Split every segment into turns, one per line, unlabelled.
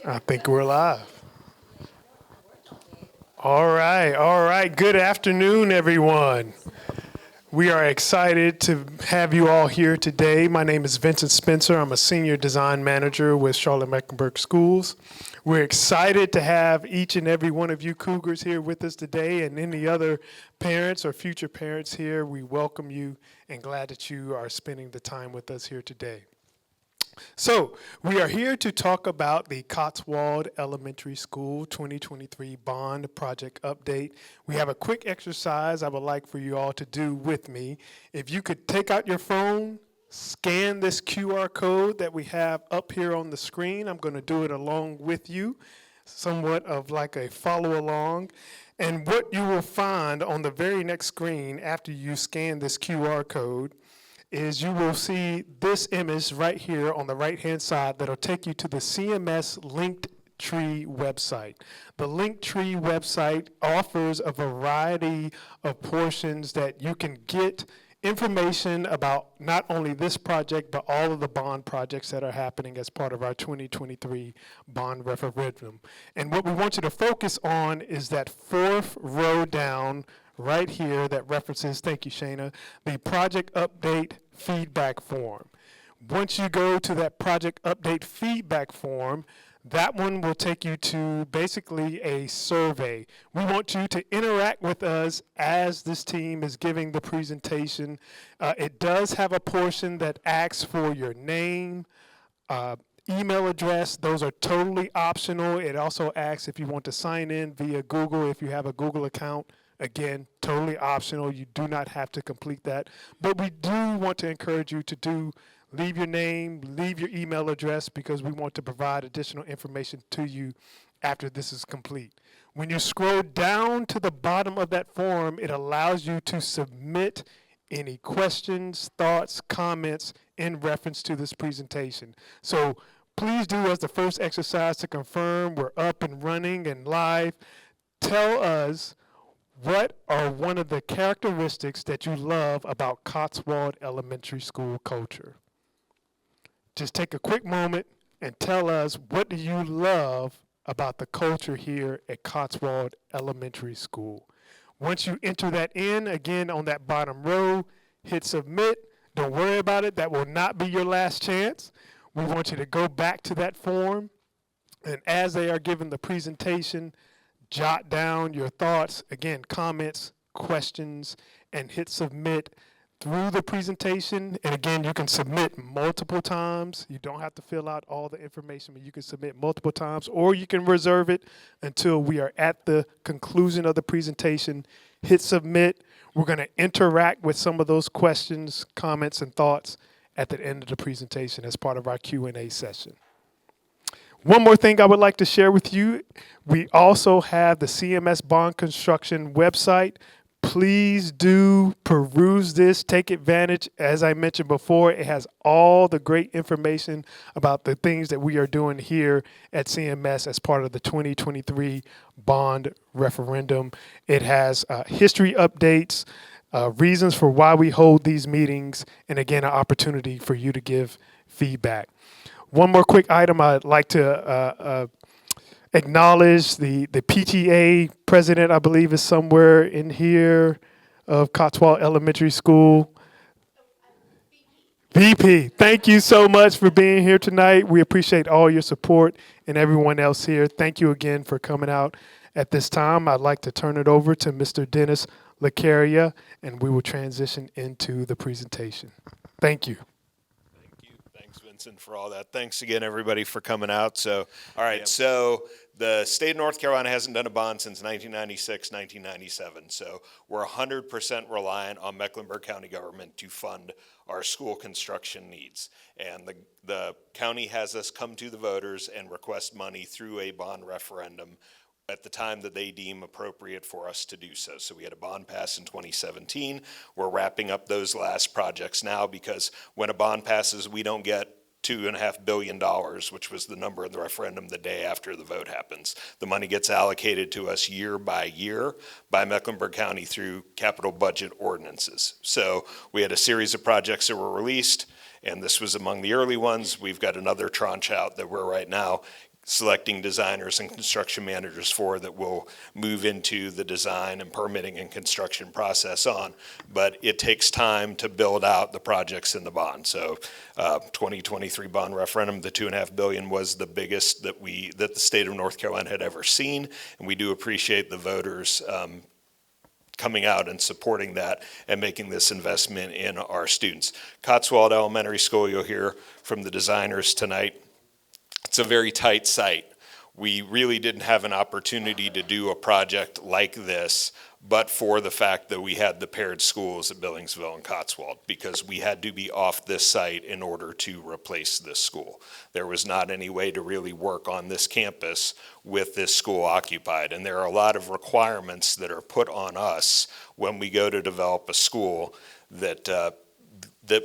I think we're live. All right. Good afternoon, everyone. We are excited to have you all here today. My name is Vincent Spencer. I'm a senior design manager with Charlotte-Mecklenburg Schools. We're excited to have each and every one of you Cougars here with us today, and any other parents or future parents here. We welcome you and glad that you are spending the time with us here today. So, we are here to talk about the Cotswold Elementary School 2023 bond project update. We have a quick exercise I would like for you all to do with me. If you could take out your phone, scan this QR code that we have up here on the screen. I'm going to do it along with you, somewhat of like a follow along. And what you will find on the very next screen after you scan this QR code is you will see this image right here on the right-hand side that'll take you to the CMS Linktree website. The Linktree website offers a variety of portions that you can get information about not only this project, but all of the bond projects that are happening as part of our 2023 bond referendum. And what we want you to focus on is that fourth row down right here that references, thank you, Shayna, the project update feedback form. Once you go to that project update feedback form, that one will take you to basically a survey. We want you to interact with us as this team is giving the presentation. It does have a portion that asks for your name, email address. Those are totally optional. It also asks if you want to sign in via Google, if you have a Google account. Again, totally optional. You do not have to complete that. But we do want to encourage you to leave your name, leave your email address, because we want to provide additional information to you after this is complete. When you scroll down to the bottom of that form, it allows you to submit any questions, thoughts, comments in reference to this presentation. So please do, as the first exercise to confirm we're up and running and live, tell us what are one of the characteristics that you love about Cotswold Elementary School culture? Just take a quick moment and tell us, what do you love about the culture here at Cotswold Elementary School? Once you enter that in, again on that bottom row, hit submit. Don't worry about it. That will not be your last chance. We want you to go back to that form, and as they are given the presentation, jot down your thoughts, again, comments, questions, and hit submit through the presentation. And again, you can submit multiple times. You don't have to fill out all the information, but you can submit multiple times, or you can reserve it until we are at the conclusion of the presentation. Hit submit. We're going to interact with some of those questions, comments, and thoughts at the end of the presentation as part of our Q&A session. One more thing I would like to share with you. We also have the CMS Bond Construction website. Please do peruse this, take advantage. As I mentioned before, it has all the great information about the things that we are doing here at CMS as part of the 2023 bond referendum. It has history updates, reasons for why we hold these meetings, and again, an opportunity for you to give feedback. One more quick item I'd like to acknowledge the PTA president, I believe, is somewhere in here of Cotswold Elementary School. VP, thank you so much for being here tonight. We appreciate all your support, and everyone else here. Thank you again for coming out at this time. I'd like to turn it over to Mr. Dennis Lacaria, and we will transition into the presentation. Thank you.
Thanks, Vincent, for all that. Thanks again, everybody, for coming out. So, all right, so the state of North Carolina hasn't done a bond since 1996, 1997. So we're 100% reliant on Mecklenburg County government to fund our school construction needs. And the county has us come to the voters and request money through a bond referendum at the time that they deem appropriate for us to do so. So we had a bond pass in 2017. We're wrapping up those last projects now, because when a bond passes, we don't get $2.5 billion, which was the number in the referendum the day after the vote happens. The money gets allocated to us year by Mecklenburg County through capital budget ordinances. So we had a series of projects that were released, and this was among the early ones. We've got another tranche out that we're right now selecting designers and construction managers for that will move into the design and permitting and construction process on. But it takes time to build out the projects in the bond. So 2023 bond referendum, the $2.5 billion was the biggest that the state of North Carolina had ever seen. And we do appreciate the voters coming out and supporting that and making this investment in our students. Cotswold Elementary School, you'll hear from the designers tonight. It's a very tight site. We really didn't have an opportunity to do a project like this, but for the fact that we had the paired schools at Billingsville and Cotswold, because we had to be off this site in order to replace this school. There was not any way to really work on this campus with this school occupied. And there are a lot of requirements that are put on us when we go to develop a school that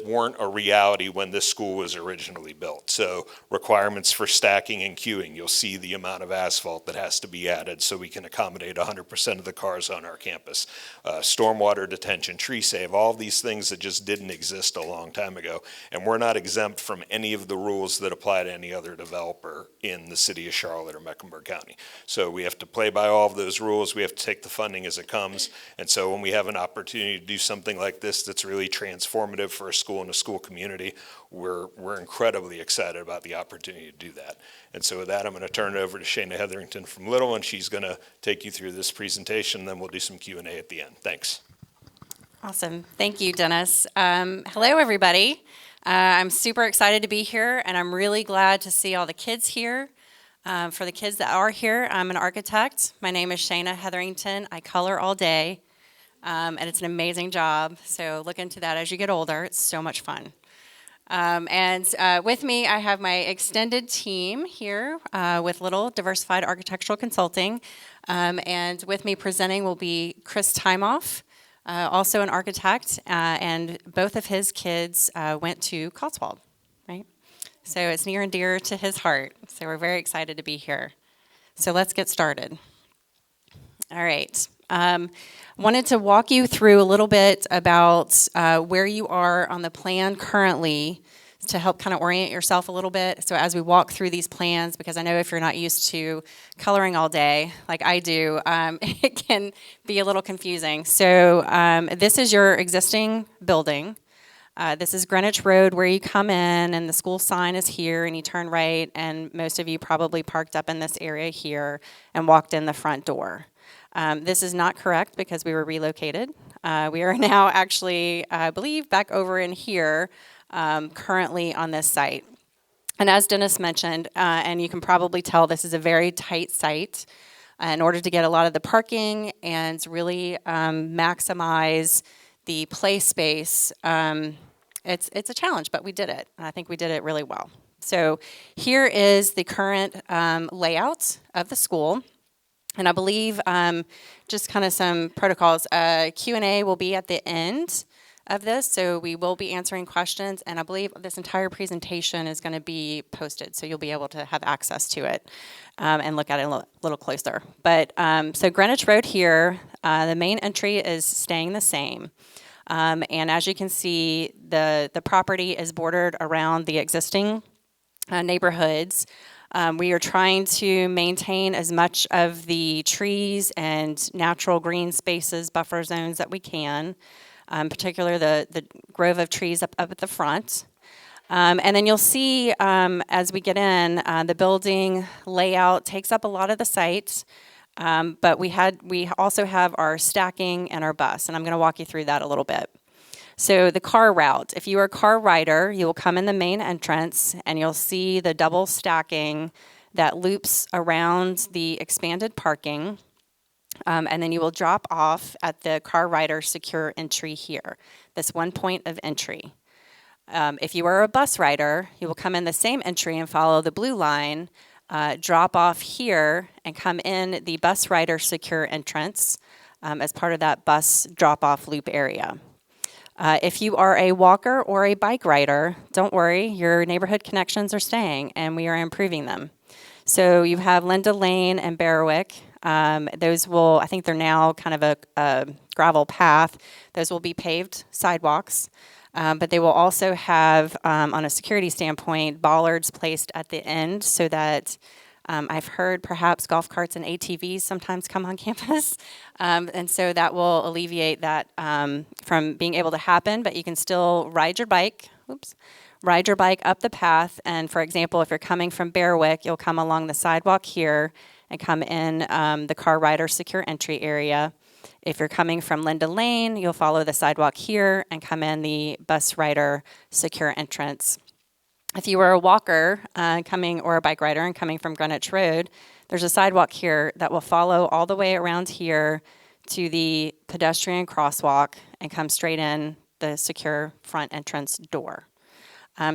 weren't a reality when this school was originally built. So requirements for stacking and queuing, you'll see the amount of asphalt that has to be added so we can accommodate 100% of the cars on our campus. Stormwater detention, tree save, all of these things that just didn't exist a long time ago. And we're not exempt from any of the rules that apply to any other developer in the city of Charlotte or Mecklenburg County. So we have to play by all of those rules. We have to take the funding as it comes. And so when we have an opportunity to do something like this that's really transformative for a school and a school community, we're incredibly excited about the opportunity to do that. And so with that, I'm going to turn it over to Shana Hetherington from Little, and she's going to take you through this presentation, and then we'll do some Q&A at the end. Thanks.
Awesome. Thank you, Dennis. Hello, everybody. I'm super excited to be here, and I'm really glad to see all the kids here. For the kids that are here, I'm an architect. My name is Shana Hetherington. I color all day. And it's an amazing job, so look into that as you get older. It's so much fun. With me, I have my extended team here with Little Diversified Architectural Consulting. And with me presenting will be Chris Timoff, also an architect, and both of his kids went to Cotswold, right? So it's near and dear to his heart. So we're very excited to be here. So let's get started. All right. Wanted to walk you through a little bit about where you are on the plan currently to help kind of orient yourself a little bit. So as we walk through these plans, because I know if you're not used to coloring all day like I do, it can be a little confusing. So this is your existing building. This is Greenwich Rd where you come in, and the school sign is here, and you turn right, and most of you probably parked up in this area here and walked in the front door. This is not correct because we were relocated. We are now actually, I believe, back over in here, currently on this site. And as Dennis mentioned, and you can probably tell, this is a very tight site. In order to get a lot of the parking and really maximize the play space, it's a challenge, but we did it. And I think we did it really well. So here is the current layout of the school. And I believe just kind of some protocols. Q&A will be at the end of this, so we will be answering questions. And I believe this entire presentation is going to be posted, so you'll be able to have access to it and look at it a little closer. But so Greenwich Rd here, the main entry is staying the same. And as you can see, the property is bordered around the existing neighborhoods. We are trying to maintain as much of the trees and natural green spaces, buffer zones that we can, particularly the grove of trees up at the front. And then you'll see as we get in, the building layout takes up a lot of the site, but we also have our stacking and our bus, and I'm going to walk you through that a little bit. So the car route, if you are a car rider, you will come in the main entrance and you'll see the double stacking that loops around the expanded parking. And then you will drop off at the car rider secure entry here, this one point of entry. If you are a bus rider, you will come in the same entry and follow the blue line, drop off here and come in the bus rider secure entrance as part of that bus drop-off loop area. If you are a walker or a bike rider, don't worry, your neighborhood connections are staying and we are improving them. So you have Linda Lane and Berwick. Those will, I think they're now kind of a gravel path. Those will be paved sidewalks. But they will also have, on a security standpoint, bollards placed at the end so that I've heard perhaps golf carts and ATVs sometimes come on campus, and so that will alleviate that from being able to happen, but you can still ride your bike. Ride your bike up the path, and for example, if you're coming from Bearwick, you'll come along the sidewalk here and come in the car rider secure entry area. If you're coming from Linda Lane, you'll follow the sidewalk here and come in the bus rider secure entrance. If you were a walker or a bike rider and coming from Greenwich Road, there's a sidewalk here that will follow all the way around here to the pedestrian crosswalk and come straight in the secure front entrance door.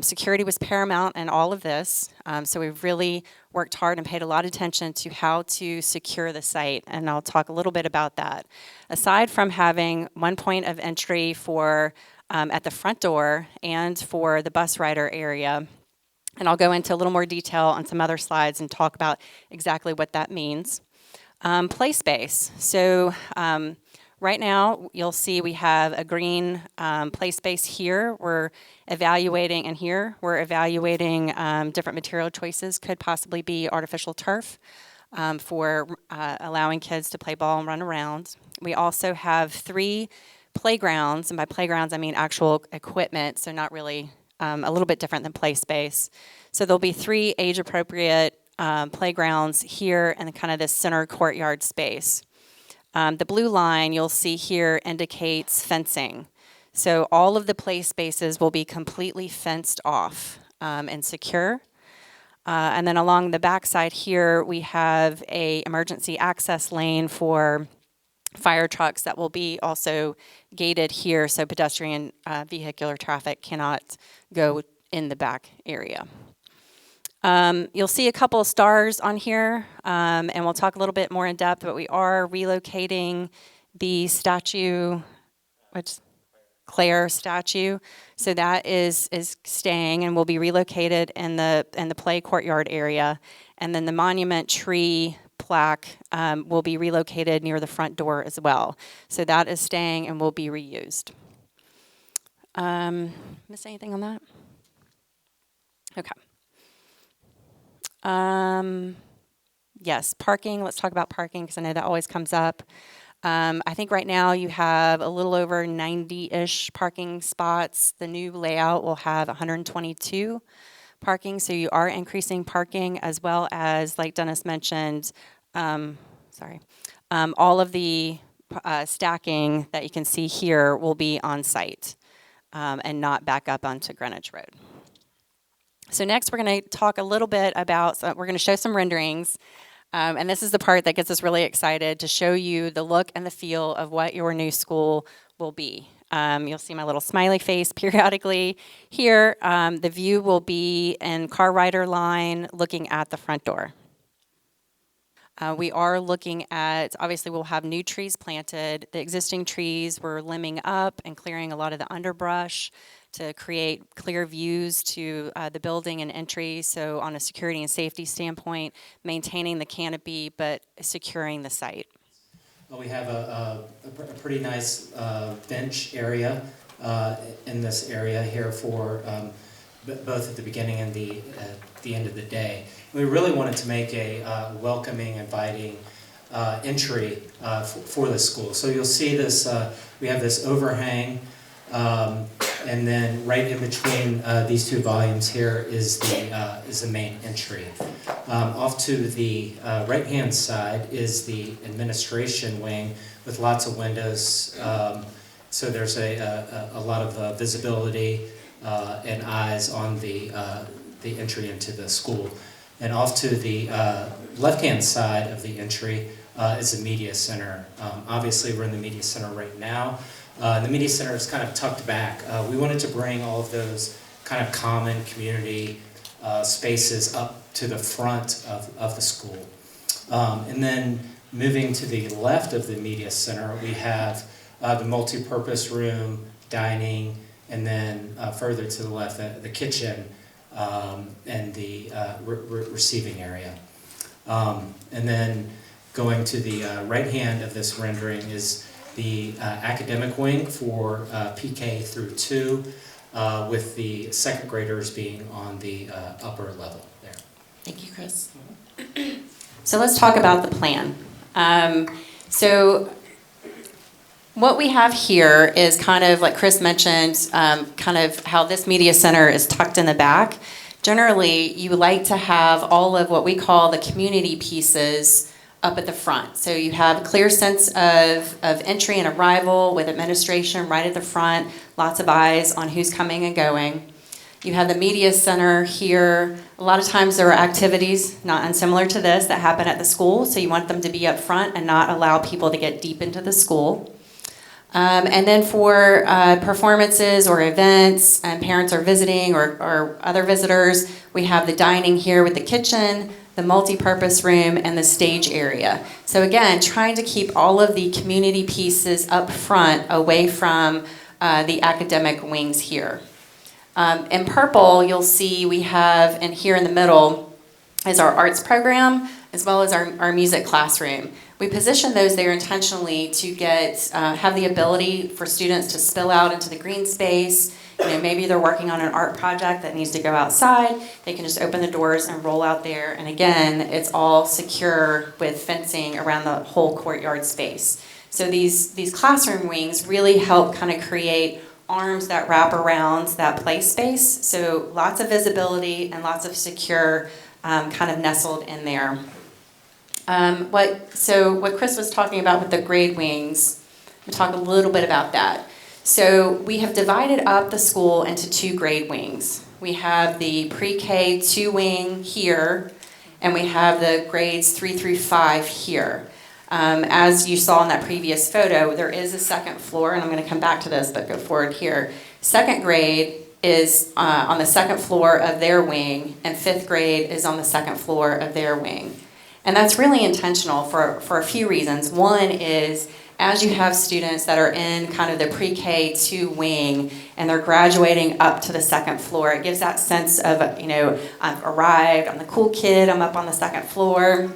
Security was paramount in all of this, so we've really worked hard and paid a lot of attention to how to secure the site, and I'll talk a little bit about that. Aside from having one point of entry for at the front door and for the bus rider area, and I'll go into a little more detail on some other slides and talk about exactly what that means. Play space. So right now, you'll see we have a green play space here. We're evaluating, and here we're evaluating different material choices. Could possibly be artificial turf for allowing kids to play ball and run around. We also have 3 playgrounds, and by playgrounds I mean actual equipment, so not really a little bit different than play space. So there'll be 3 age-appropriate playgrounds here in kind of this center courtyard space. The blue line you'll see here indicates fencing. So all of the play spaces will be completely fenced off and secure. And then along the back side here, we have a emergency access lane for fire trucks that will be also gated here so pedestrian vehicular traffic cannot go in the back area. You'll see a couple of stars on here, and we'll talk a little bit more in depth, but we are relocating the statue, Claire statue. So that is staying and will be relocated in the play courtyard area. And then the monument tree plaque will be relocated near the front door as well. So that is staying and will be reused. Miss anything on that? Okay. Yes, parking. Let's talk about parking because I know that always comes up. I think right now you have a little over 90-ish parking spots. The new layout will have 122 parking, so you are increasing parking as well as, like Dennis mentioned, all of the stacking that you can see here will be on site and not back up onto Greenwich Road. So next we're going to talk a little bit about, we're going to show some renderings. And this is the part that gets us really excited to show you the look and the feel of what your new school will be. You'll see my little smiley face periodically here. The view will be in car rider line looking at the front door. We are looking at, obviously we'll have new trees planted. The existing trees we're limbing up and clearing a lot of the underbrush to create clear views to the building and entry. So on a security and safety standpoint, maintaining the canopy but securing the site.
Well, we have a pretty nice bench area in this area here for both at the beginning and the end of the day. We really wanted to make a welcoming, inviting entry for the school. So you'll see this, we have this overhang, and then right in between these two volumes here is the main entry. Off to the right-hand side is the administration wing with lots of windows. So there's a lot of visibility and eyes on the entry into the school. And off to the left-hand side of the entry is the media center. Obviously, we're in the media center right now. The media center is kind of tucked back. We wanted to bring all of those kind of common community spaces up to the front of the school. And then moving to the left of the media center, we have the multi-purpose room, dining, and then further to the left, the kitchen and the receiving area. And then going to the right hand of this rendering is the academic wing for PK through 2, with the second graders being on the upper level there.
Thank you, Chris. So let's talk about the plan. So what we have here is kind of, like Chris mentioned, kind of how this media center is tucked in the back. Generally, you like to have all of what we call the community pieces up at the front. So you have a clear sense of entry and arrival with administration right at the front, lots of eyes on who's coming and going. You have the media center here. A lot of times there are activities, not unsimilar to this, that happen at the school, so you want them to be up front and not allow people to get deep into the school. And then for performances or events, and parents are visiting or other visitors, we have the dining here with the kitchen, the multi-purpose room, and the stage area. So again, trying to keep all of the community pieces up front away from the academic wings here. In purple, you'll see we have, and here in the middle is our arts program, as well as our music classroom. We position those there intentionally to have the ability for students to spill out into the green space. You know, maybe they're working on an art project that needs to go outside. They can just open the doors and roll out there. And again, it's all secure with fencing around the whole courtyard space. So these classroom wings really help kind of create arms that wrap around that play space. So lots of visibility and lots of secure kind of nestled in there. What Chris was talking about with the grade wings, we'll talk a little bit about that. So we have divided up the school into 2 grade wings. We have the pre-K 2 wing here, and we have the grades 3 through 5 here. As you saw in that previous photo, there is a second floor, and I'm going to come back to this, but go forward here. Second grade is on the second floor of their wing, and 5th grade is on the second floor of their wing. And that's really intentional for a few reasons. One is, as you have students that are in kind of the pre-K 2 wing and they're graduating up to the second floor, it gives that sense of, you know, I've arrived, I'm the cool kid, I'm up on the second floor.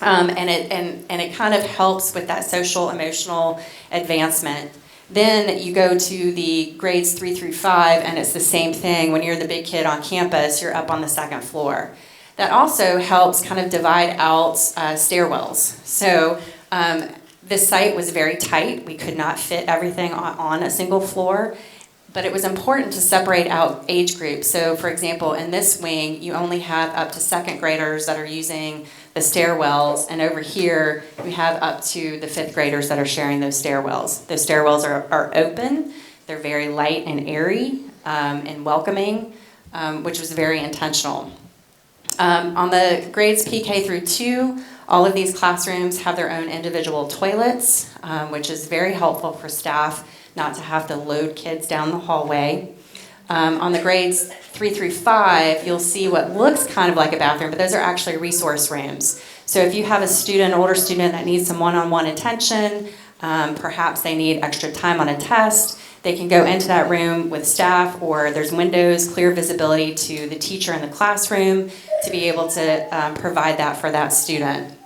And it kind of helps with that social emotional advancement. Then you go to the grades 3 through 5, and it's the same thing. When you're the big kid on campus, you're up on the second floor. That also helps kind of divide out stairwells. So this site was very tight. We could not fit everything on a single floor, but it was important to separate out age groups. So for example, in this wing, you only have up to 2nd graders that are using the stairwells, and over here, we have up to the 5th graders that are sharing those stairwells. Those stairwells are open, they're very light and airy and welcoming, which was very intentional. On the grades PK through 2, all of these classrooms have their own individual toilets, which is very helpful for staff not to have to load kids down the hallway. On the grades 3 through 5, you'll see what looks kind of like a bathroom, but those are actually resource rooms. So if you have a student, an older student that needs some one-on-one attention, perhaps they need extra time on a test, they can go into that room with staff, or there's windows, clear visibility to the teacher in the classroom to be able to provide that for that student.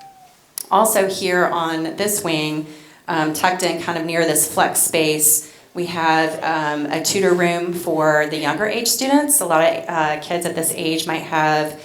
Also here on this wing, tucked in kind of near this flex space, we have a tutor room for the younger age students. A lot of kids at this age might have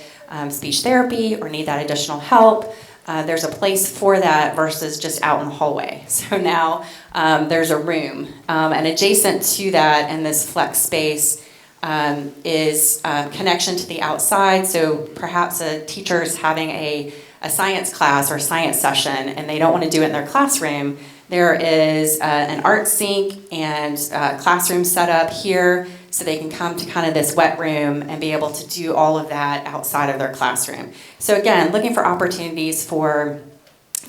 speech therapy or need that additional help. There's a place for that versus just out in the hallway. So now there's a room. And adjacent to that in this flex space is connection to the outside. So perhaps a teacher is having a science class or science session and they don't want to do it in their classroom. There is an art sink and classroom set up here so they can come to kind of this wet room and be able to do all of that outside of their classroom. So again, looking for opportunities for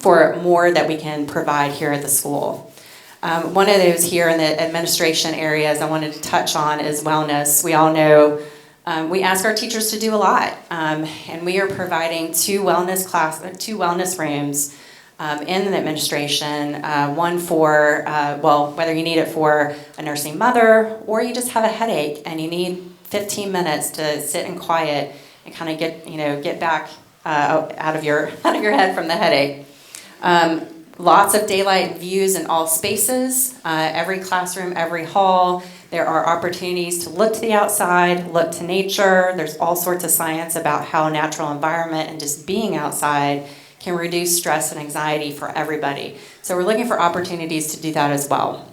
more that we can provide here at the school. One of those here in the administration areas I wanted to touch on is wellness. We all know we ask our teachers to do a lot, and we are providing two wellness rooms in the administration, one for, whether you need it for a nursing mother or you just have a headache and you need 15 minutes to sit in quiet and kind of get back out of your head from the headache. Lots of daylight views in all spaces, every classroom, every hall. There are opportunities to look to the outside, look to nature. There's all sorts of science about how natural environment and just being outside can reduce stress and anxiety for everybody. So we're looking for opportunities to do that as well.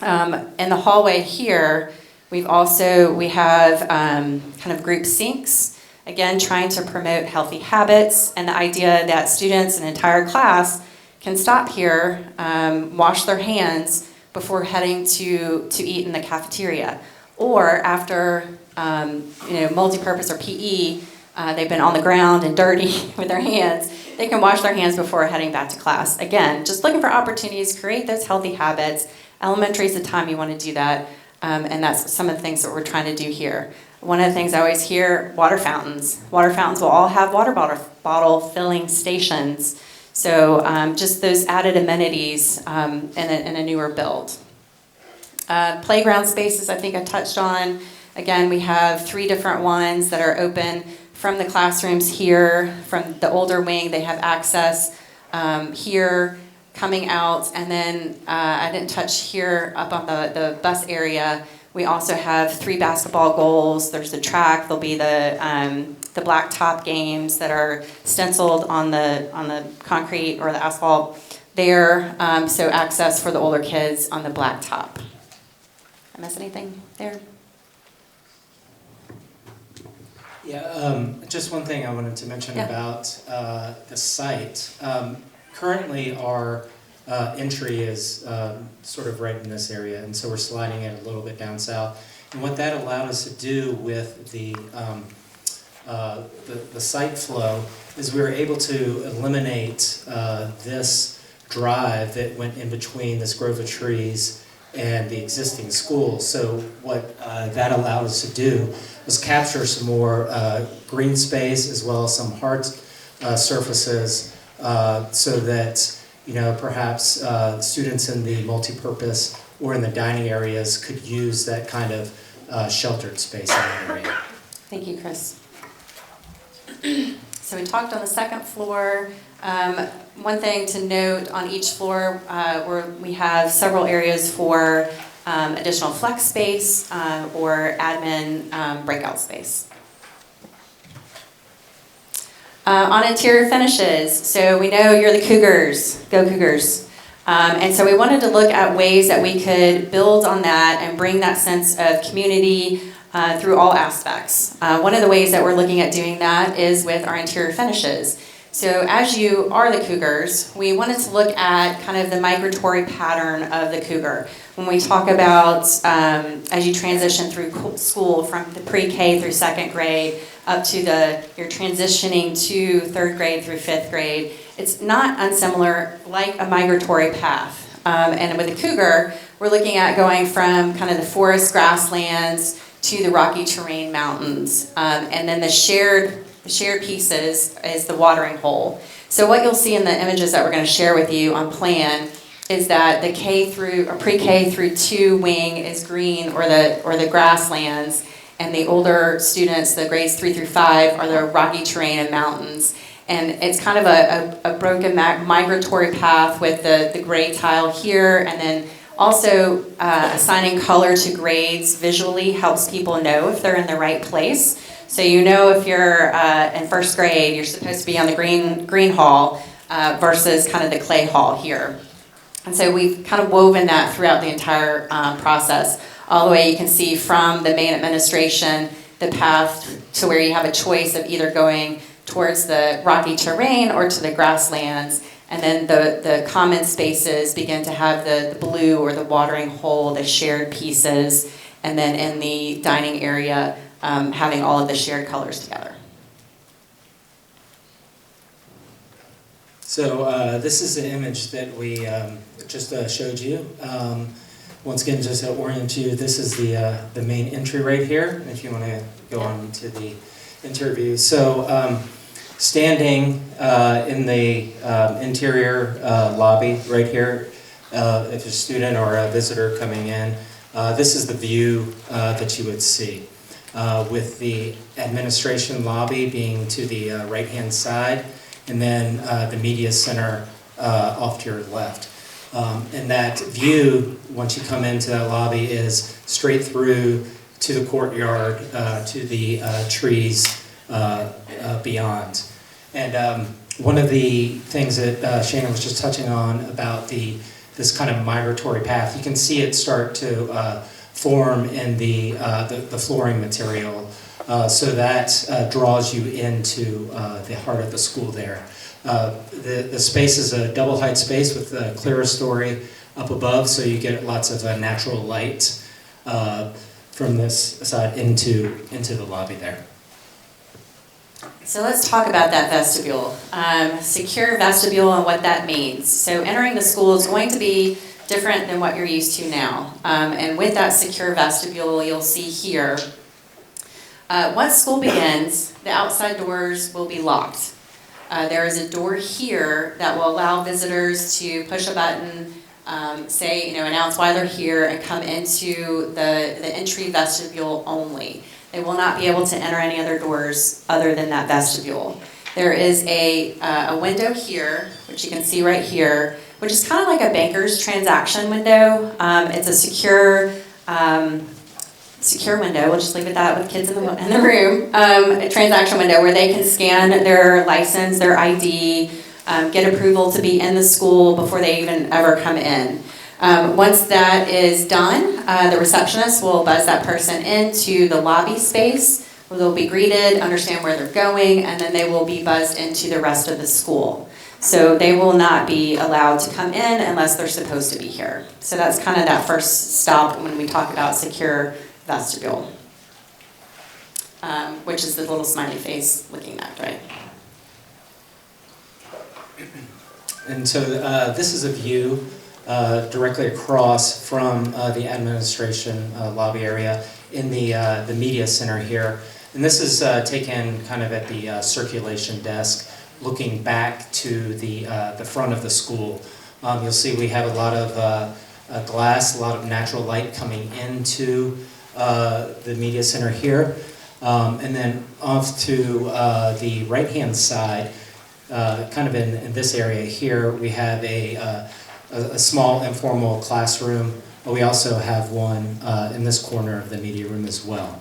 In the hallway here, we have kind of group sinks, again, trying to promote healthy habits, and the idea that students, an entire class, can stop here, wash their hands before heading to eat in the cafeteria. Or after multi-purpose or PE, they've been on the ground and dirty with their hands, they can wash their hands before heading back to class. Again, just looking for opportunities, create those healthy habits. Elementary is the time you want to do that, and that's some of the things that we're trying to do here. One of the things I always hear, water fountains. Water fountains will all have water bottle filling stations. So just those added amenities in a newer build. Playground spaces, I think I touched on. Again, we have 3 different ones that are open from the classrooms here. From the older wing, they have access here, coming out. And then I didn't touch here up on the bus area. We also have 3 basketball goals. There's the track. There'll be the blacktop games that are stenciled on the concrete or the asphalt there. So access for the older kids on the blacktop. Did I miss anything there?
Yeah, just one thing I wanted to mention about the site. Currently, our entry is sort of right in this area, and so we're sliding it a little bit down south. And what that allowed us to do with the site flow is we were able to eliminate this drive that went in between this grove of trees and the existing school. So what that allowed us to do was capture some more green space as well as some hard surfaces so that perhaps students in the multipurpose or in the dining areas could use that kind of sheltered space in that area.
Thank you, Chris. So we talked on the second floor. One thing to note on each floor, where we have several areas for additional flex space or admin breakout space. On interior finishes, so we know you're the Cougars, go Cougars. And so we wanted to look at ways that we could build on that and bring that sense of community through all aspects. One of the ways that we're looking at doing that is with our interior finishes. So as you are the Cougars, we wanted to look at kind of the migratory pattern of the Cougar. When we talk about as you transition through school from the pre-K through 2nd grade up to you're transitioning to 3rd grade through 5th grade, it's not unsimilar like a migratory path. And with the Cougar, we're looking at going from kind of the forest grasslands to the rocky terrain mountains. And then the shared pieces is the watering hole. So what you'll see in the images that we're going to share with you on plan is that the pre-K through 2 wing is green or the grasslands, and the older students, the grades 3 through 5, are the rocky terrain and mountains. And it's kind of a broken migratory path with the gray tile here, and then also assigning color to grades visually helps people know if they're in the right place. So you know if you're in 1st grade, you're supposed to be on the green hall versus kind of the clay hall here. And so we've kind of woven that throughout the entire process. All the way you can see from the main administration, the path to where you have a choice of either going towards the rocky terrain or to the grasslands. And then the common spaces begin to have the blue or the watering hole, the shared pieces. And then in the dining area, having all of the shared colors together.
So this is an image that we just showed you. Once again, just to orient you, this is the main entry right here, if you want to go on to the interior view. So standing in the interior lobby right here, if a student or a visitor coming in, this is the view that you would see. With the administration lobby being to the right-hand side, and then the media center off to your left. And that view, once you come into that lobby, is straight through to the courtyard, to the trees beyond. And one of the things that Shannon was just touching on about this kind of migratory path, you can see it start to form in the flooring material. So that draws you into the heart of the school there. The space is a double height space with a clearer story up above, so you get lots of natural light from this side into the lobby there.
So let's talk about that vestibule. Secure vestibule and what that means. So entering the school is going to be different than what you're used to now. And with that secure vestibule, you'll see here, once school begins, the outside doors will be locked. There is a door here that will allow visitors to push a button, announce why they're here, and come into the entry vestibule only. They will not be able to enter any other doors other than that vestibule. There is a window here, which you can see right here, which is kind of like a banker's transaction window. It's a secure window. We'll just leave it that with kids in the room. A transaction window where they can scan their license, their ID, get approval to be in the school before they even ever come in. Once that is done, the receptionist will buzz that person into the lobby space where they'll be greeted, understand where they're going, and then they will be buzzed into the rest of the school. So they will not be allowed to come in unless they're supposed to be here. So that's kind of that first stop when we talk about secure vestibule, which is the little smiley face looking at, right?
And so this is a view directly across from the administration lobby area in the media center here. And this is taken kind of at the circulation desk, looking back to the front of the school. You'll see we have a lot of glass, a lot of natural light coming into the media center here. And then off to the right-hand side, kind of in this area here, we have a small informal classroom. We also have one in this corner of the media room as well.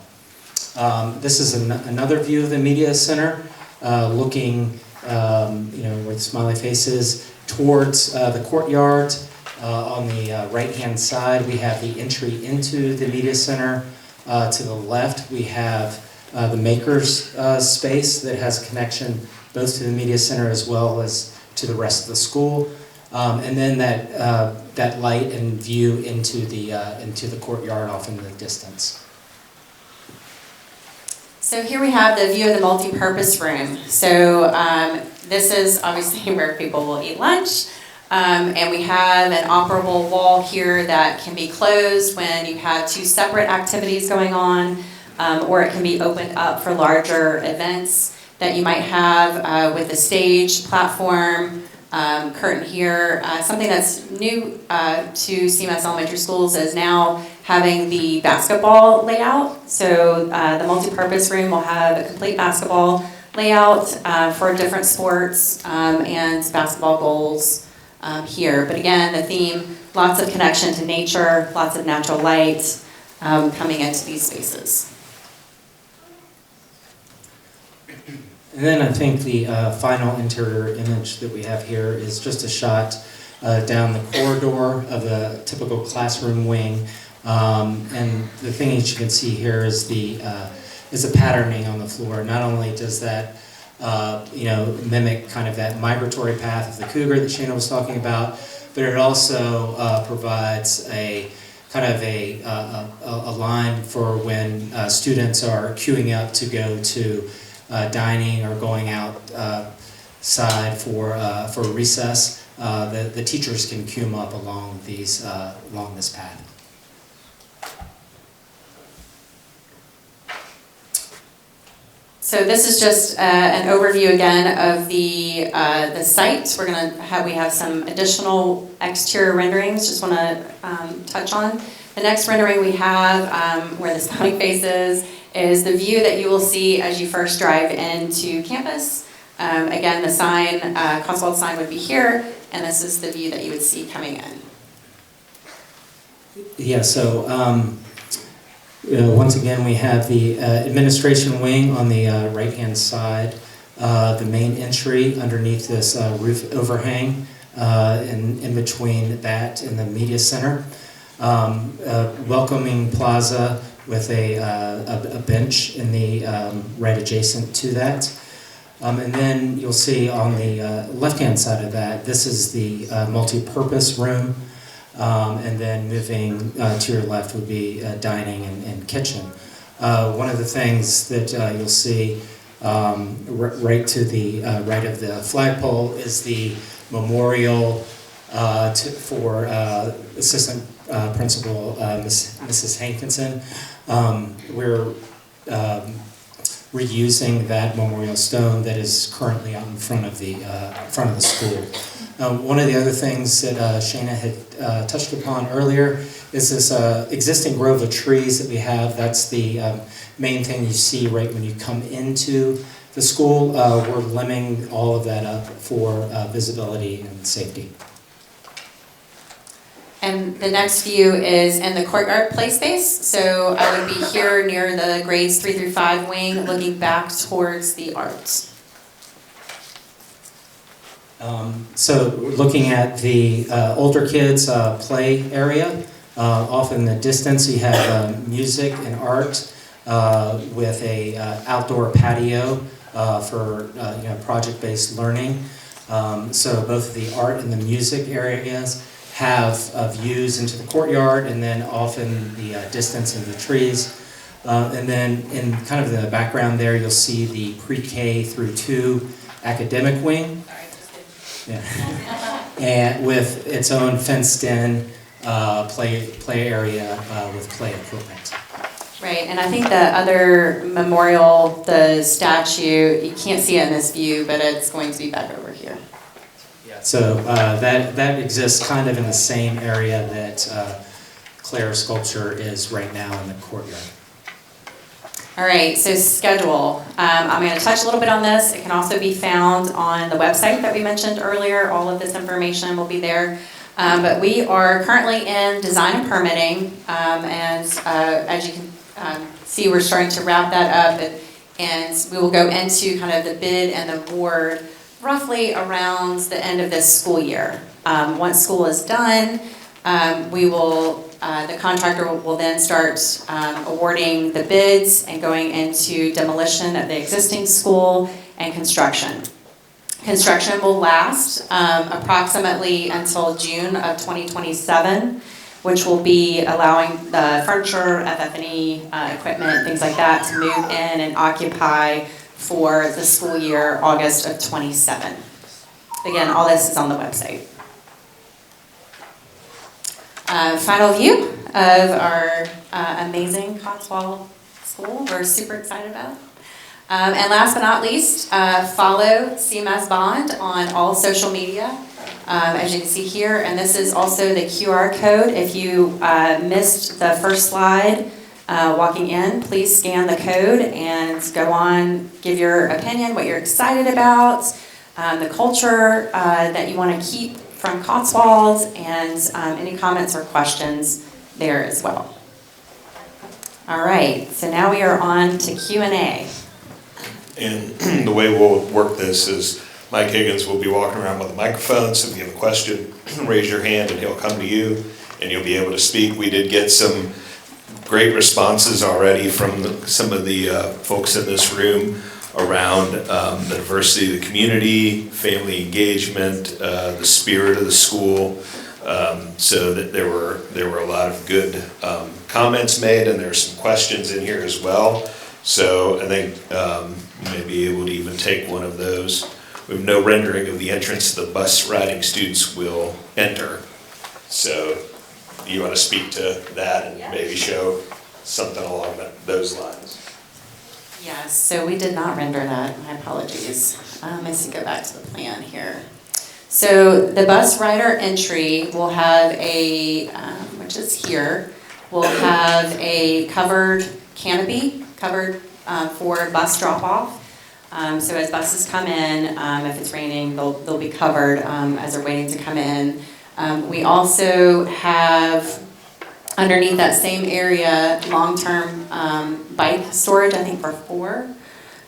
This is another view of the media center, looking, with smiley faces towards the courtyard. On the right-hand side, we have the entry into the media center. To the left, we have the maker's space that has connection both to the media center as well as to the rest of the school. And then that light and view into the courtyard off in the distance.
So here we have the view of the multi-purpose room. So this is obviously where people will eat lunch. And we have an operable wall here that can be closed when you have two separate activities going on, or it can be opened up for larger events that you might have with a stage, platform, curtain here. Something that's new to CMS Elementary Schools is now having the basketball layout. So the multi-purpose room will have a complete basketball layout for different sports and basketball goals here. But again, the theme, lots of connection to nature, lots of natural light coming into these spaces.
And then I think the final interior image that we have here is just a shot down the corridor of a typical classroom wing. And the thing that you can see here is the patterning on the floor. Not only does that mimic kind of that migratory path of the cougar that Shana was talking about, but it also provides a kind of a line for when students are queuing up to go to dining or going outside for recess. The teachers can queue them up along this path.
So this is just an overview again of the site. We have some additional exterior renderings. Just want to touch on. The next rendering we have, where the smiling face is the view that you will see as you first drive into campus. Again, the sign, Cotswold sign would be here. and this is the view that you would see coming in.
Yeah, so once again, we have the administration wing on the right-hand side, the main entry underneath this roof overhang, and in between that and the media center. Welcoming plaza with a bench in the right adjacent to that. And then you'll see on the left-hand side of that, this is the multi-purpose room. And then moving to your left would be dining and kitchen. One of the things that you'll see right to the right of the flagpole is the memorial for Assistant Principal Mrs. Hankinson. We're reusing that memorial stone that is currently out in front of the school. One of the other things that Shana had touched upon earlier is this existing grove of trees that we have. That's the main thing you see right when you come into the school. We're limbing all of that up for visibility and safety.
And the next view is in the courtyard play space. So I would be here near the grades 3 through 5 wing, looking back towards the arts.
So looking at the older kids' play area, off in the distance you have music and art with a outdoor patio for project-based learning. So both the art and the music areas have views into the courtyard, and then off in the distance in the trees. And then in kind of the background there, you'll see the pre-K through 2 academic wing. Yeah. And with its own fenced-in play area with play equipment.
Right, and I think the other memorial, the statue, you can't see it in this view, but it's going to be back over here.
So that exists kind of in the same area that Claire's sculpture is right now in the courtyard.
All right, so schedule. I'm going to touch a little bit on this. It can also be found on the website that we mentioned earlier. All of this information will be there. But we are currently in design and permitting, and as you can see, we're starting to wrap that up, and we will go into kind of the bid and the award roughly around the end of this school year. Once school is done, the contractor will then start awarding the bids and going into demolition of the existing school and construction. Construction will last approximately until June of 2027, which will be allowing the furniture, FF&E, equipment, things like that to move in and occupy for the school year, August of 27. Again, all this is on the website. Final view of our amazing Cotswold school we're super excited about. And last but not least, follow CMS Bond on all social media, as you can see here. And this is also the QR code. If you missed the first slide, walking in, please scan the code and go on, give your opinion, what you're excited about, the culture that you want to keep from Cotswold, and any comments or questions there as well. All right, so now we are on to Q&A.
And the way we'll work this is Mike Higgins will be walking around with a microphone, so if you have a question, raise your hand and he'll come to you and you'll be able to speak. We did get some great responses already from some of the folks in this room around the diversity of the community, family engagement, the spirit of the school. So that there were a lot of good comments made, and there's some questions in here as well. So I think you may be able to even take one of those. We have no rendering of the entrance the bus riding students will enter. So you want to speak to that and maybe show something along those lines?
Yes, so we did not render that. My apologies. Let's go back to the plan here. So the bus rider entry will have a, which is here, will have a covered canopy, covered for bus drop-off. So as buses come in, if it's raining, they'll be covered as they're waiting to come in. We also have, underneath that same area, long-term bike storage, I think for four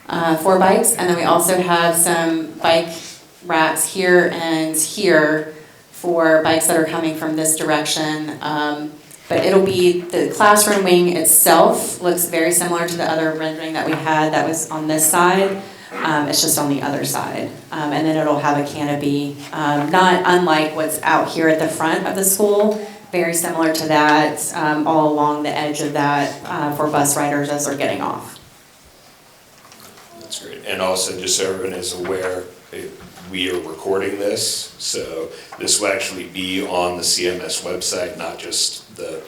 bikes. And then we also have some bike racks here and here for bikes that are coming from this direction. But it'll be, the classroom wing itself looks very similar to the other rendering that we had that was on this side. It's just on the other side. And then it'll have a canopy, not unlike what's out here at the front of the school, very similar to that, all along the edge of that for bus riders as they're getting off.
That's great. And also, just so everyone is aware, we are recording this, so this will actually be on the CMS website, not just the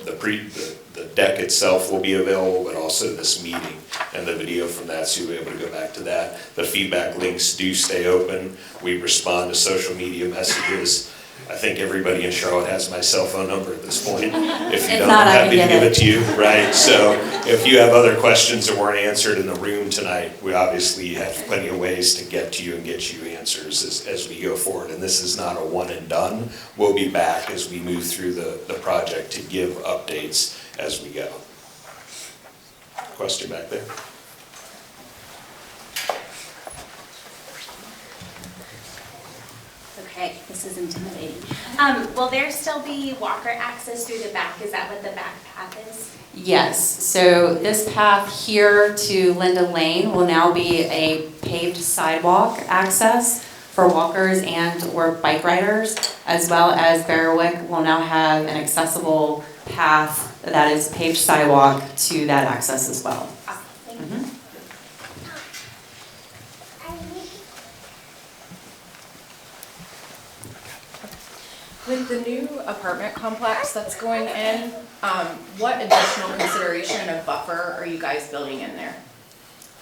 deck itself will be available, but also this meeting and the video from that, so you'll be able to go back to that. The feedback links do stay open. We respond to social media messages. I think everybody in Charlotte has my cell phone number at this point. If you don't, I'm happy to give it to you, right? So if you have other questions that weren't answered in the room tonight, we obviously have plenty of ways to get to you and get you answers as we go forward. And this is not a one and done. We'll be back as we move through the project to give updates as we go. Question back there?
Okay, this is intimidating. Will there still be walker access through the back? Is that what the back path is?
Yes, so this path here to Linda Lane will now be a paved sidewalk access for walkers and or bike riders, as well as Berwick will now have an accessible path that is paved sidewalk to that access as well.
Awesome, thank you.
Mhm.
With the new apartment complex that's going in, what additional consideration of buffer are you guys building in there?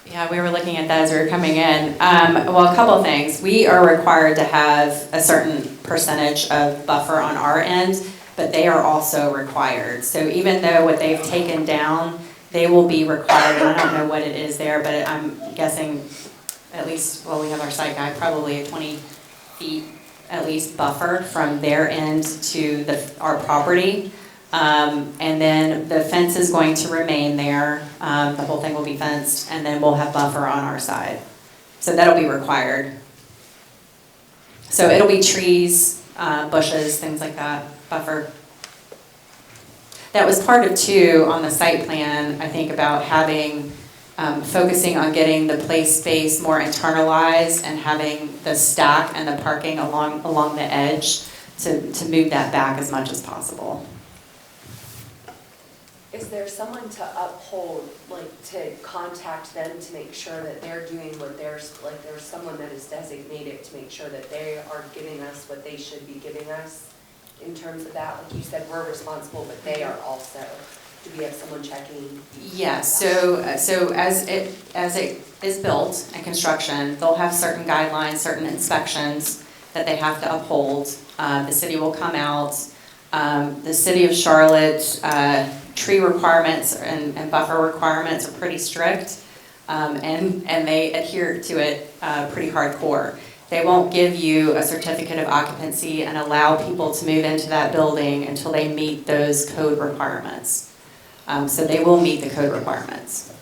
Yeah, we were looking at that as we were coming in. Well, a couple of things. We are required to have a certain percentage of buffer on our end, but they are also required. So even though what they've taken down, they will be required, and I don't know what it is there, but I'm guessing at least, well, we have our site guide, probably a 20 feet at least buffer from their end to our property. And then the fence is going to remain there. The whole thing will be fenced, and then we'll have buffer on our side. So that'll be required. So it'll be trees, bushes, things like that, buffer. That was part of too on the site plan, I think, about having, focusing on getting the play space more internalized and having the stack and the parking along the edge to move that back as much as possible.
Is there someone to uphold, like to contact them to make sure that they're doing what there's someone that is designated to make sure that they are giving us what they should be giving us in terms of that? Like you said, we're responsible, but they are also. Do we have someone checking?
Yes, so as it is built and construction, they'll have certain guidelines, certain inspections that they have to uphold. The city will come out. The city of Charlotte, tree requirements and buffer requirements are pretty strict, and they adhere to it pretty hardcore. They won't give you a certificate of occupancy and allow people to move into that building until they meet those code requirements. So they will meet the code requirements.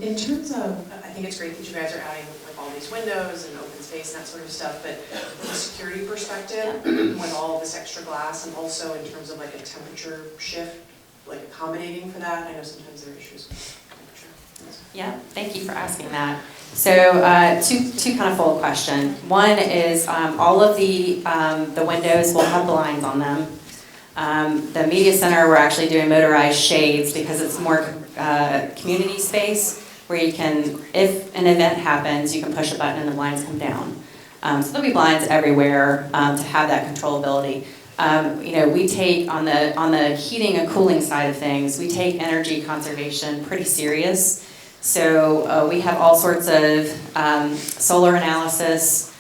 In terms of, I think it's great that you guys are adding like all these windows and open space and that sort of stuff, but from a security perspective, with all this extra glass and also in terms of like a temperature shift, like accommodating for that, I know sometimes there are issues with temperature.
Yeah, thank you for asking that. So two kind of full question. One is all of the windows will have blinds on them. The media center, we're actually doing motorized shades because it's more community space where you can, if an event happens, you can push a button and the blinds come down. So there'll be blinds everywhere to have that controllability. We take on the heating and cooling side of things, we take energy conservation pretty serious. So we have all sorts of solar analysis,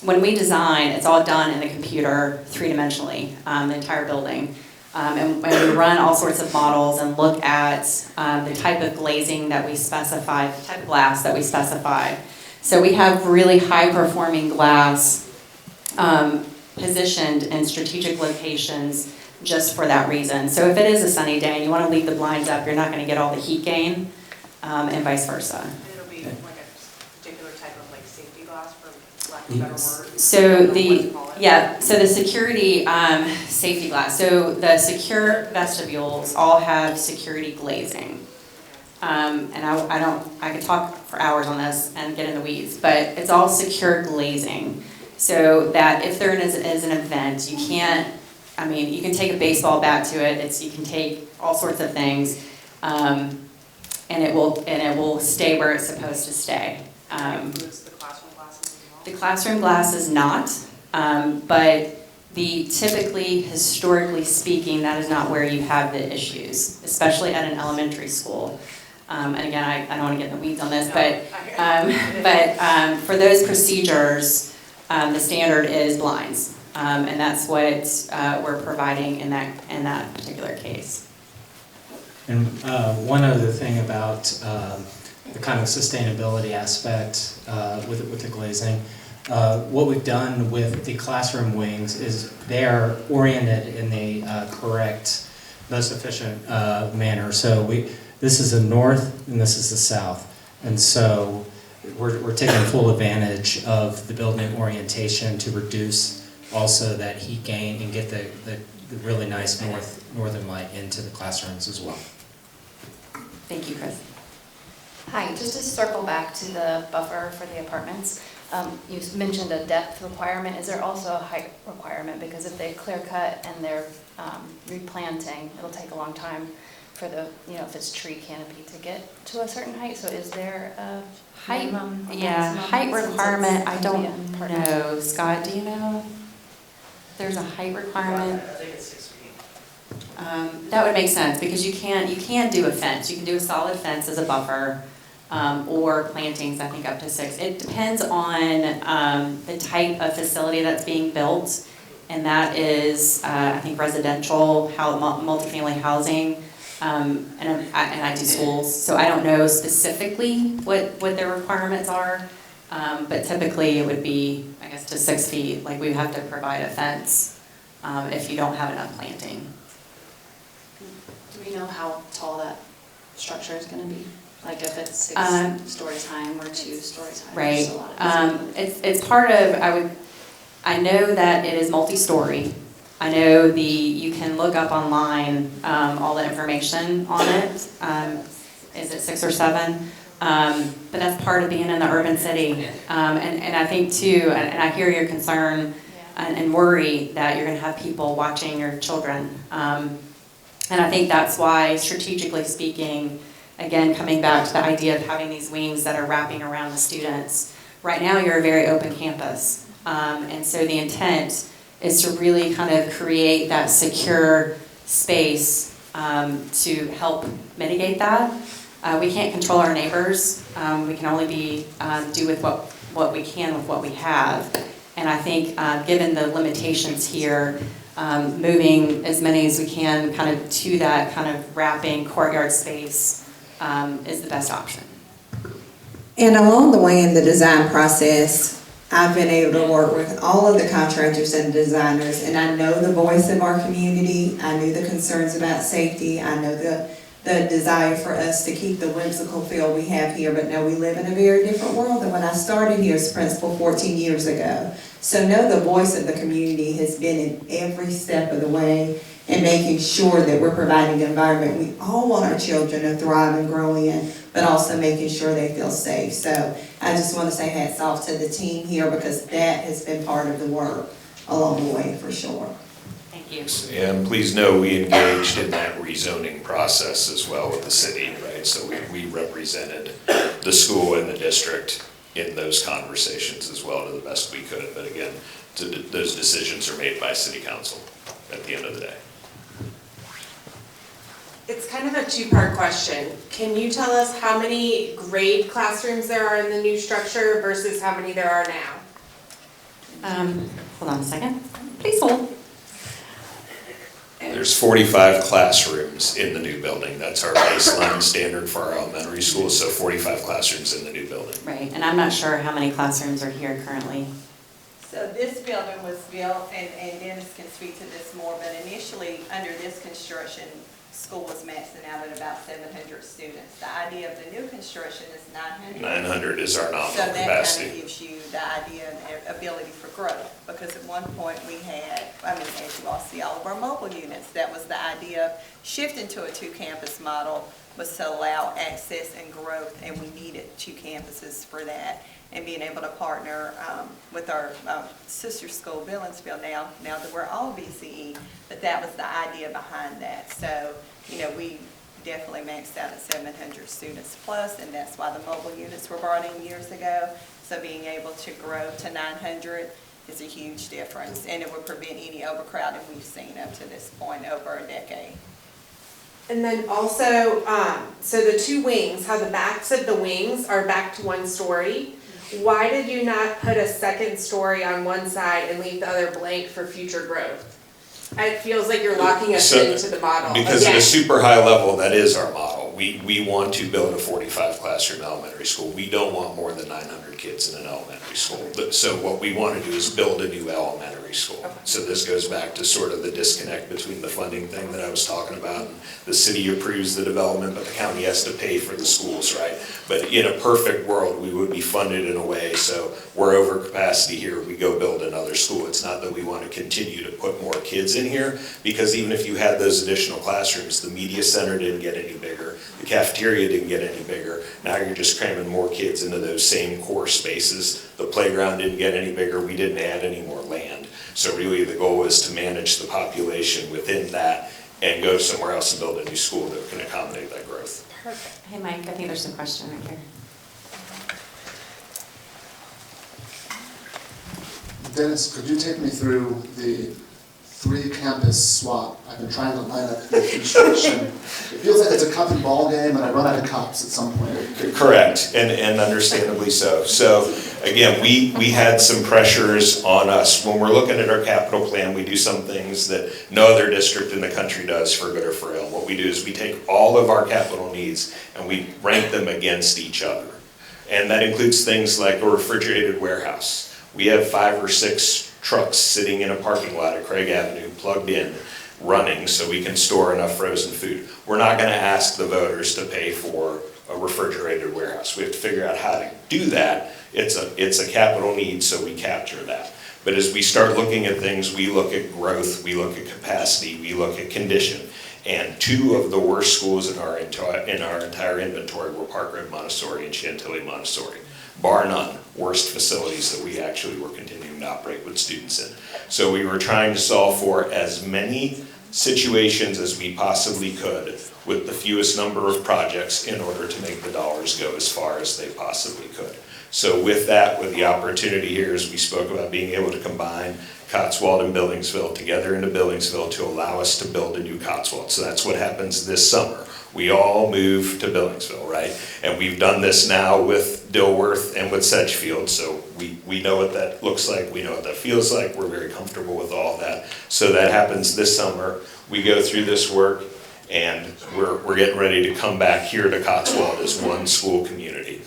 when we design, it's all done in the computer 3-dimensionally, the entire building. And we run all sorts of models and look at the type of glazing that we specify, the type of glass that we specify. So we have really high-performing glass positioned in strategic locations just for that reason. So if it is a sunny day and you want to leave the blinds up, you're not going to get all the heat gain, and vice versa.
And it'll be like a particular type of like safety glass, for lack of a better word?
So the security safety glass. So the secure vestibules all have security glazing. And I could talk for hours on this and get in the weeds, but it's all secure glazing. So that if there is an event, you can't, you can take a baseball bat to it, you can take all sorts of things, and it will stay where it's supposed to stay.
Includes the classroom glasses as well?
The classroom glass is not, but typically, historically speaking, that is not where you have the issues, especially at an elementary school. And again, I don't want to get in the weeds on this, but for those procedures, the standard is blinds, and that's what we're providing in that particular case.
And one other thing about the kind of sustainability aspect with the glazing, what we've done with the classroom wings is they are oriented in the correct, most efficient manner. So this is the north and this is the south, and so we're taking full advantage of the building orientation to reduce also that heat gain and get the really nice northern light into the classrooms as well.
Thank you, Chris.
Hi, just to circle back to the buffer for the apartments, you mentioned a depth requirement. Is there also a height requirement? Because if they clear cut and they're replanting, it'll take a long time for the, if it's tree canopy to get to a certain height. So is there a
Height,
minimum?
height
since it's
requirement, I
gonna be
don't
a partner?
know. Scott, do you know? There's a height requirement?
I think it's 6 feet.
That would make sense, because you can do a fence. You can do a solid fence as a buffer, or plantings, I think up to 6. It depends on the type of facility that's being built, and that is, I think, residential, multifamily housing, and I do schools, so I don't know specifically what their requirements are, but typically it would be, I guess, to 6 feet. Like, we have to provide a fence if you don't have enough planting.
Do we know how tall that structure is going to be? Like if it's 6 stories high or 2 stories high?
Right.
There's a lot of
It's part of, I know that it is multi-story. I know you can look up online all the information on it. Is it 6 or 7? But that's part of being in the urban city. And I think too, and I hear your concern and worry that you're gonna have people watching your children. And I think that's why, strategically speaking, again, coming back to the idea of having these wings that are wrapping around the students. Right now, you're a very open campus. And so the intent is to really kind of create that secure space to help mitigate that. We can't control our neighbors. We can only do with what we can with what we have. And I think given the limitations here, moving as many as we can kind of to that kind of wrapping courtyard space is the best option.
And along the way in the design process, I've been able to work with all of the contractors and designers, and I know the voice of our community. I knew the concerns about safety. I know the desire for us to keep the whimsical feel we have here, but no, we live in a very different world than when I started here as principal 14 years ago. So no, the voice of the community has been in every step of the way and making sure that we're providing an environment we all want our children to thrive and grow in, but also making sure they feel safe. So I just want to say hats off to the team here, because that has been part of the work along the way for sure.
Thank you.
And please know we engaged in that rezoning process as well with the city, right? So we represented the school and the district in those conversations as well to the best we could. But again, those decisions are made by city council at the end of the day.
It's kind of a two-part question. Can you tell us how many grade classrooms there are in the new structure versus how many there are now?
Hold on a second. Please hold.
There's 45 classrooms in the new building. That's our baseline standard for our elementary schools, so 45 classrooms in the new building.
Right, and I'm not sure how many classrooms are here currently.
So this building was built, and Dennis can speak to this more, but initially, under this construction, school was maxing out at about 700 students. The idea of the new construction is 900.
900 is our nominal
So that kind
capacity.
of gives you the idea and ability for growth, because at one point we had, as you all see, all of our mobile units. That was the idea of shifting to a two-campus model, was to allow access and growth, and we needed two campuses for that. And being able to partner with our sister school, Billingsville, now that we're all BCE, but that was the idea behind that. So, we definitely maxed out at 700 students plus, and that's why the mobile units were brought in years ago. So being able to grow to 900 is a huge difference, and it would prevent any overcrowding we've seen up to this point over a decade.
And then also, so the two wings, how the backs of the wings are back to one story. Why did you not put a second story on one side and leave the other blank for future growth? It feels like you're locking us into the model.
Because at a super high level, that is our model. We want to build a 45 classroom elementary school. We don't want more than 900 kids in an elementary school. So what we want to do is build a new elementary school.
Okay.
So this goes back to sort of the disconnect between the funding thing that I was talking about. The city approves the development, but the county has to pay for the schools, right? But in a perfect world, we would be funded in a way, so we're over capacity here, we go build another school. It's not that we want to continue to put more kids in here, because even if you had those additional classrooms, the media center didn't get any bigger, the cafeteria didn't get any bigger. Now you're just cramming more kids into those same core spaces. The playground didn't get any bigger, we didn't add any more land. So really the goal is to manage the population within that and go somewhere else and build a new school that can accommodate that growth.
Perfect. Hey, Mike, I think there's a question right here.
Dennis, could you take me through the 3-campus swap? I've been trying to line up the construction. It feels like it's a cup and ball game, and I run out of cups at some point.
Correct, and understandably so. So again, we had some pressures on us. When we're looking at our capital plan, we do some things that no other district in the country does, for good or for ill. What we do is we take all of our capital needs and we rank them against each other. And that includes things like a refrigerated warehouse. We have 5 or 6 trucks sitting in a parking lot at Craig Avenue, plugged in, running, so we can store enough frozen food. We're not gonna ask the voters to pay for a refrigerated warehouse. We have to figure out how to do that. It's a capital need, so we capture that. But as we start looking at things, we look at growth, we look at capacity, we look at condition. And 2 of the worst schools in our entire inventory were Parkland Montessori and Chantilly Montessori. Bar none, worst facilities that we actually were continuing to operate with students in. So we were trying to solve for as many situations as we possibly could with the fewest number of projects in order to make the dollars go as far as they possibly could. So with that, with the opportunity here, as we spoke about being able to combine Cotswold and Billingsville together into Billingsville to allow us to build a new Cotswold. So that's what happens this summer. We all move to Billingsville, right? And we've done this now with Dilworth and with Sedgefield, so we know what that looks like, we know what that feels like, we're very comfortable with all of that. So that happens this summer. We go through this work, and we're getting ready to come back here to Cotswold as one school community.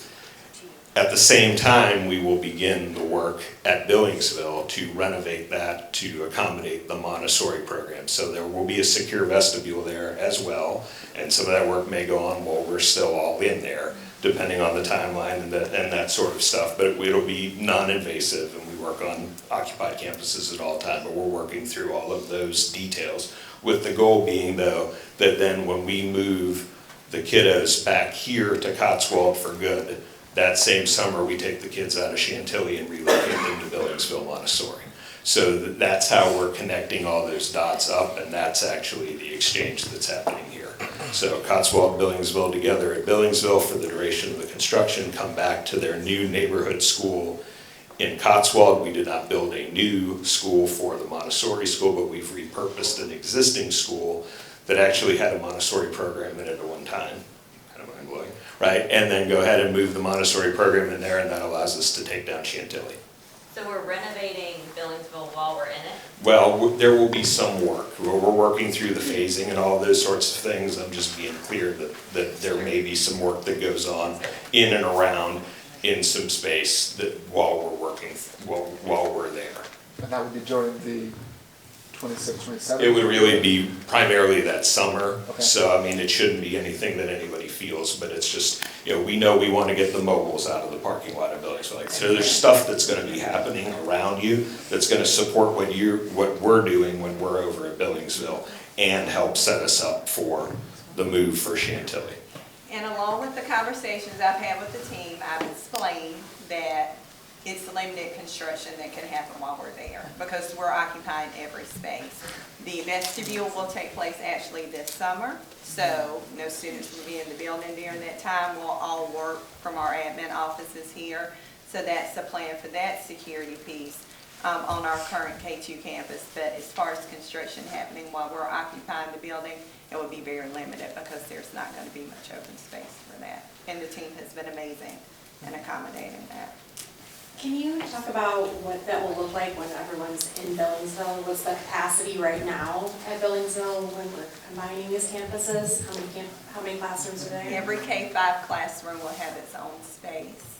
At the same time, we will begin the work at Billingsville to renovate that to accommodate the Montessori program. So there will be a secure vestibule there as well, and some of that work may go on while we're still all in there, depending on the timeline and that sort of stuff. But it'll be non-invasive, and we work on occupied campuses at all time, but we're working through all of those details, with the goal being, though, that then when we move the kiddos back here to Cotswold for good, that same summer, we take the kids out of Chantilly and relocate them to Billingsville Montessori. So that's how we're connecting all those dots up, and that's actually the exchange that's happening here. So Cotswold and Billingsville together at Billingsville for the duration of the construction, come back to their new neighborhood school. In Cotswold, we did not build a new school for the Montessori school, but we've repurposed an existing school that actually had a Montessori program in it at one time. Kind of mind-blowing. Right, and then go ahead and move the Montessori program in there, and that allows us to take down Chantilly.
So we're renovating Billingsville while we're in it?
Well, there will be some work. We're working through the phasing and all those sorts of things. I'm just being clear that there may be some work that goes on in and around in some space that while we're working, while we're there.
And that would be during the 26, 27?
It would really be primarily that summer.
Okay.
So, I mean, it shouldn't be anything that anybody feels, but it's just, you know we want to get the mobiles out of the parking lot of Billingsville. Like, so there's stuff that's going to be happening around you that's going to support what we're doing when we're over at Billingsville and help set us up for the move for Chantilly.
And along with the conversations I've had with the team, I've explained that it's limited construction that can happen while we're there because we're occupying every space. The vestibule will take place actually this summer, so no students will be in the building during that time. We'll all work from our admin offices here. So that's the plan for that security piece on our current K2 campus. But as far as construction happening while we're occupying the building, it would be very limited because there's not going to be much open space for that. And the team has been amazing in accommodating that.
Can you talk about what that will look like when everyone's in Billingsville? What's the capacity right now at Billingsville when we're combining these campuses? How many classrooms are there?
Every K-5 classroom will have its own space.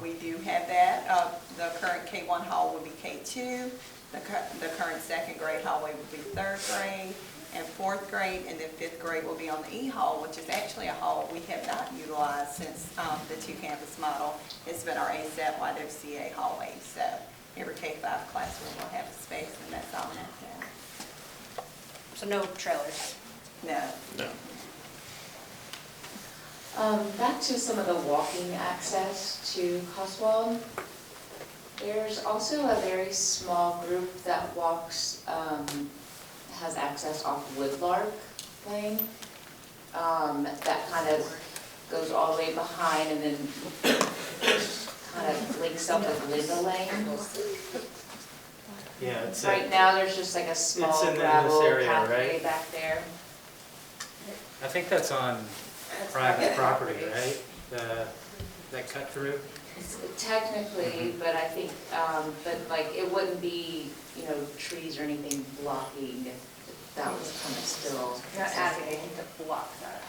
We do have that. The current K1 hall will be K2. The current second grade hallway will be third grade and fourth grade, and then fifth grade will be on the E hall, which is actually a hall we have not utilized since the two-campus model. It's been our ASAP YWCA hallway. So every K-5 classroom will have a space, and that's on that then.
So no trailers?
No.
No.
Back to some of the walking access to Cotswold. There's also a very small group that walks, has access off Woodlark Lane. That kind of goes all the way behind and then kind of links up with Linda Lane.
Yeah, it's
Right now, there's just like a small
in this
gravel
area,
pathway
right?
back there.
I think that's on private property, right? That cut through?
Technically, but I think, but like, it wouldn't be, trees or anything blocking if that was kind of still.
You're not advocating to block that.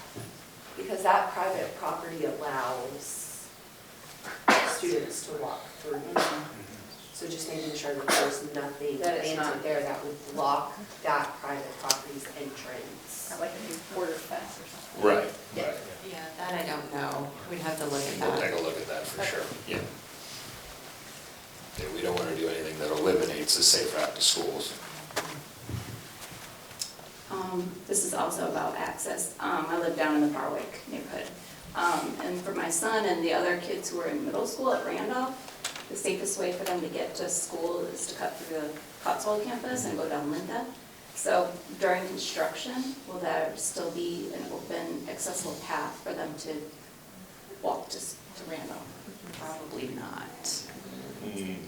Because that private property allows students to walk through. So just making sure that there's nothing
That it's
planted
not-
there that would block that private property's entrance.
Not like a new border fence or something.
Right.
Yeah.
Right.
Yeah, that I don't know. We'd have to look at
We'll
that.
take a look at that for sure. Yeah. Yeah, we don't want to do anything that eliminates a safe route to schools.
This is also about access. I live down in the Barwick neighborhood. And for my son and the other kids who are in middle school at Randolph, the safest way for them to get to school is to cut through the Cotswold campus and go down Linda. So during construction, will there still be an open, accessible path for them to walk to Randolph?
Probably not.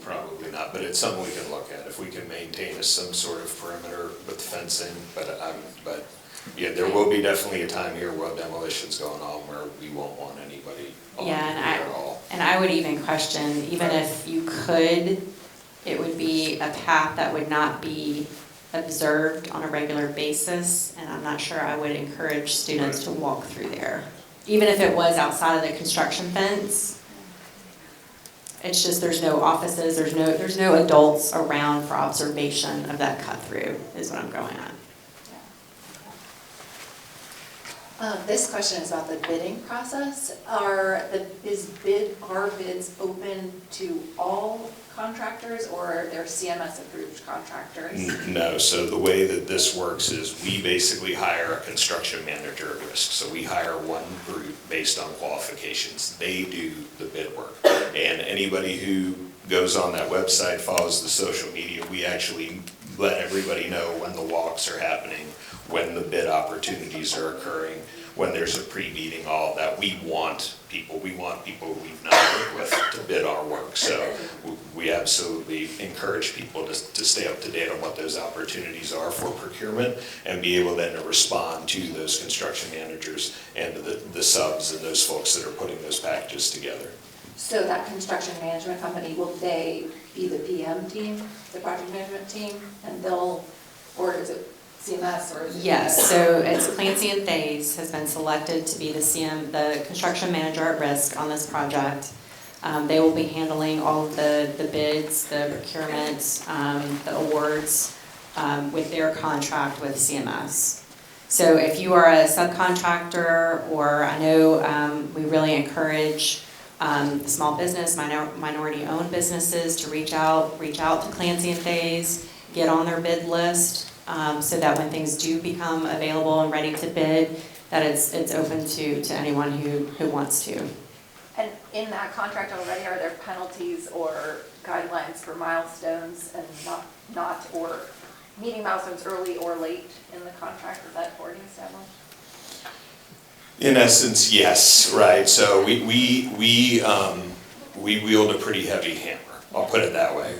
Probably not, but it's something we can look at, if we can maintain some sort of perimeter with fencing, but yeah, there will be definitely a time here while demolition's going on where we won't want anybody on here
Yeah,
at all.
and I would even question, even if you could, it would be a path that would not be observed on a regular basis, and I'm not sure I would encourage students to walk through there. Even if it was outside of the construction fence, it's just there's no offices, there's no adults around for observation of that cut through, is what I'm going at.
This question is about the bidding process. Are bids open to all contractors, or are there CMS approved contractors?
No, so the way that this works is we basically hire a construction manager at risk. So we hire one group based on qualifications. They do the bid work. And anybody who goes on that website, follows the social media, we actually let everybody know when the walks are happening, when the bid opportunities are occurring, when there's a pre-meeting, all of that. We want people we've not worked with to bid our work. So we absolutely encourage people to stay up to date on what those opportunities are for procurement and be able then to respond to those construction managers and the subs and those folks that are putting those packages together.
So that construction management company, will they be the PM team, the project management team, and they'll, or is it CMS or is it?
Yes, so it's Clancy and Thays has been selected to be the construction manager at risk on this project. They will be handling all of the bids, the procurement, the awards with their contract with CMS. So if you are a subcontractor, or I know we really encourage small business, minority-owned businesses to reach out to Clancy and Thays, get on their bid list, so that when things do become available and ready to bid, that it's open to anyone who wants to.
And in that contract already, are there penalties or guidelines for milestones and not or meeting milestones early or late in the contract? Is that already established?
In essence, yes, right. So we wield a pretty heavy hammer. I'll put it that way.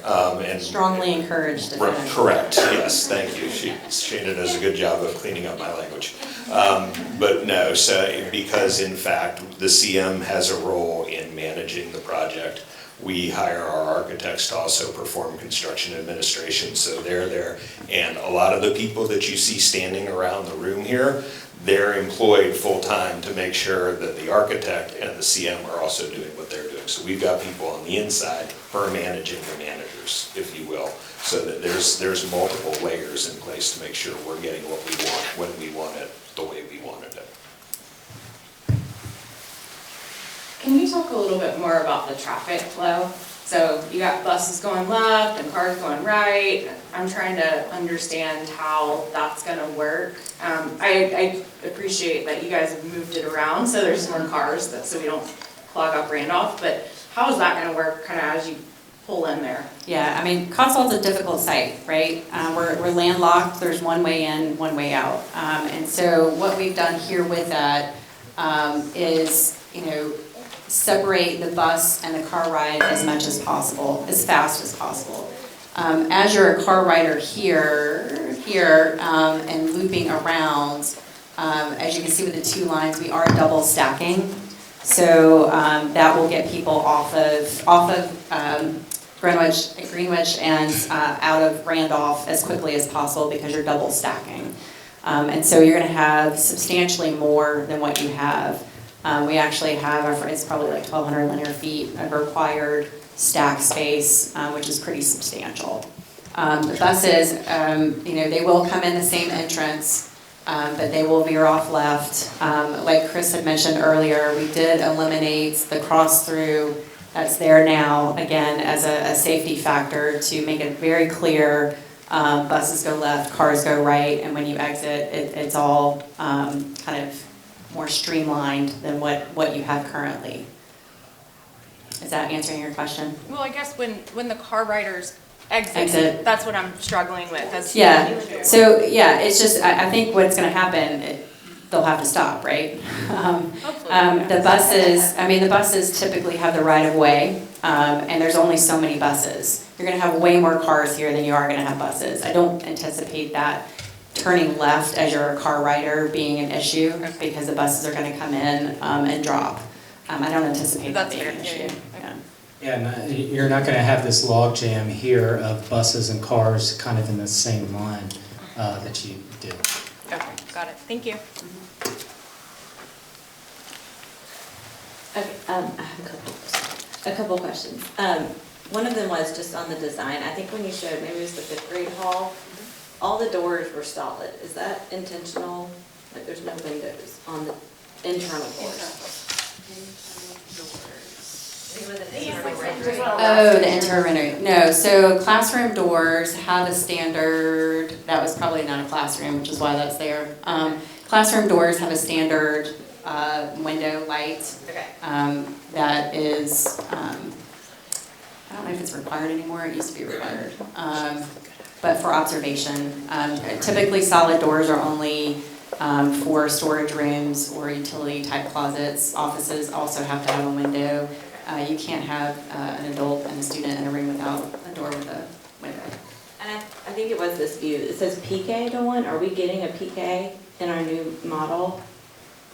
And
strongly encouraged.
Correct. Yes. Thank you. Shana does a good job of cleaning up my language. But no. So because in fact the CM has a role in managing the project, we hire our architects to also perform construction administration. So they're there, and a lot of the people that you see standing around the room here, they're employed full-time to make sure that the architect and the CM are also doing what they're doing. So we've got people on the inside who are managing the managers, if you will, so that there's multiple layers in place to make sure we're getting what we want, when we want it, the way we wanted it.
Can you talk a little bit more about the traffic flow? So you got buses going left and cars going right. I'm trying to understand how that's gonna work. I appreciate that you guys have moved it around so there's more cars, so we don't clog up Randolph, but how is that gonna work kind of as you pull in there?
Yeah, I mean, Cotswold's a difficult site, right? We're landlocked, there's one way in, one way out. And so what we've done here with that is, separate the bus and the car ride as much as possible, as fast as possible. As you're a car rider here, and looping around, as you can see with the two lines, we are double stacking. So that will get people off of Greenwich and out of Randolph as quickly as possible because you're double stacking. And so you're gonna have substantially more than what you have. We actually have, it's probably like 1,200 linear feet of required stack space, which is pretty substantial. The buses, they will come in the same entrance, but they will veer off left. Like Chris had mentioned earlier, we did eliminate the cross-through that's there now, again, as a safety factor to make it very clear. Buses go left, cars go right, and when you exit, it's all kind of more streamlined than what you have currently. Is that answering your question?
Well, I guess when the car riders exit, that's what I'm struggling with.
Yeah, so yeah, it's just, I think what's gonna happen, they'll have to stop, right? The buses typically have the right of way, and there's only so many buses. You're gonna have way more cars here than you are gonna have buses. I don't anticipate that turning left as you're a car rider being an issue because the buses are gonna come in and drop. I don't anticipate that being an issue.
Yeah, you're not gonna have this log jam here of buses and cars kind of in the same line that you did.
Okay, got it. Thank you.
Okay, I have a couple questions. One of them was just on the design. I think when you showed, maybe it was the 5th grade hall, all the doors were solid. Is that intentional? Like there's no windows on the internal doors?
Oh, the internal rendering. No, so classroom doors have a standard, that was probably not a classroom, which is why that's there. Classroom doors have a standard window light. That is, I don't know if it's required anymore, it used to be required. But for observation. Typically solid doors are only for storage rooms or utility type closets. Offices also have to have a window. You can't have an adult and a student in a room without a door with a window.
And I think it was this view. It says PK to 1. Are we getting a PK in our new model?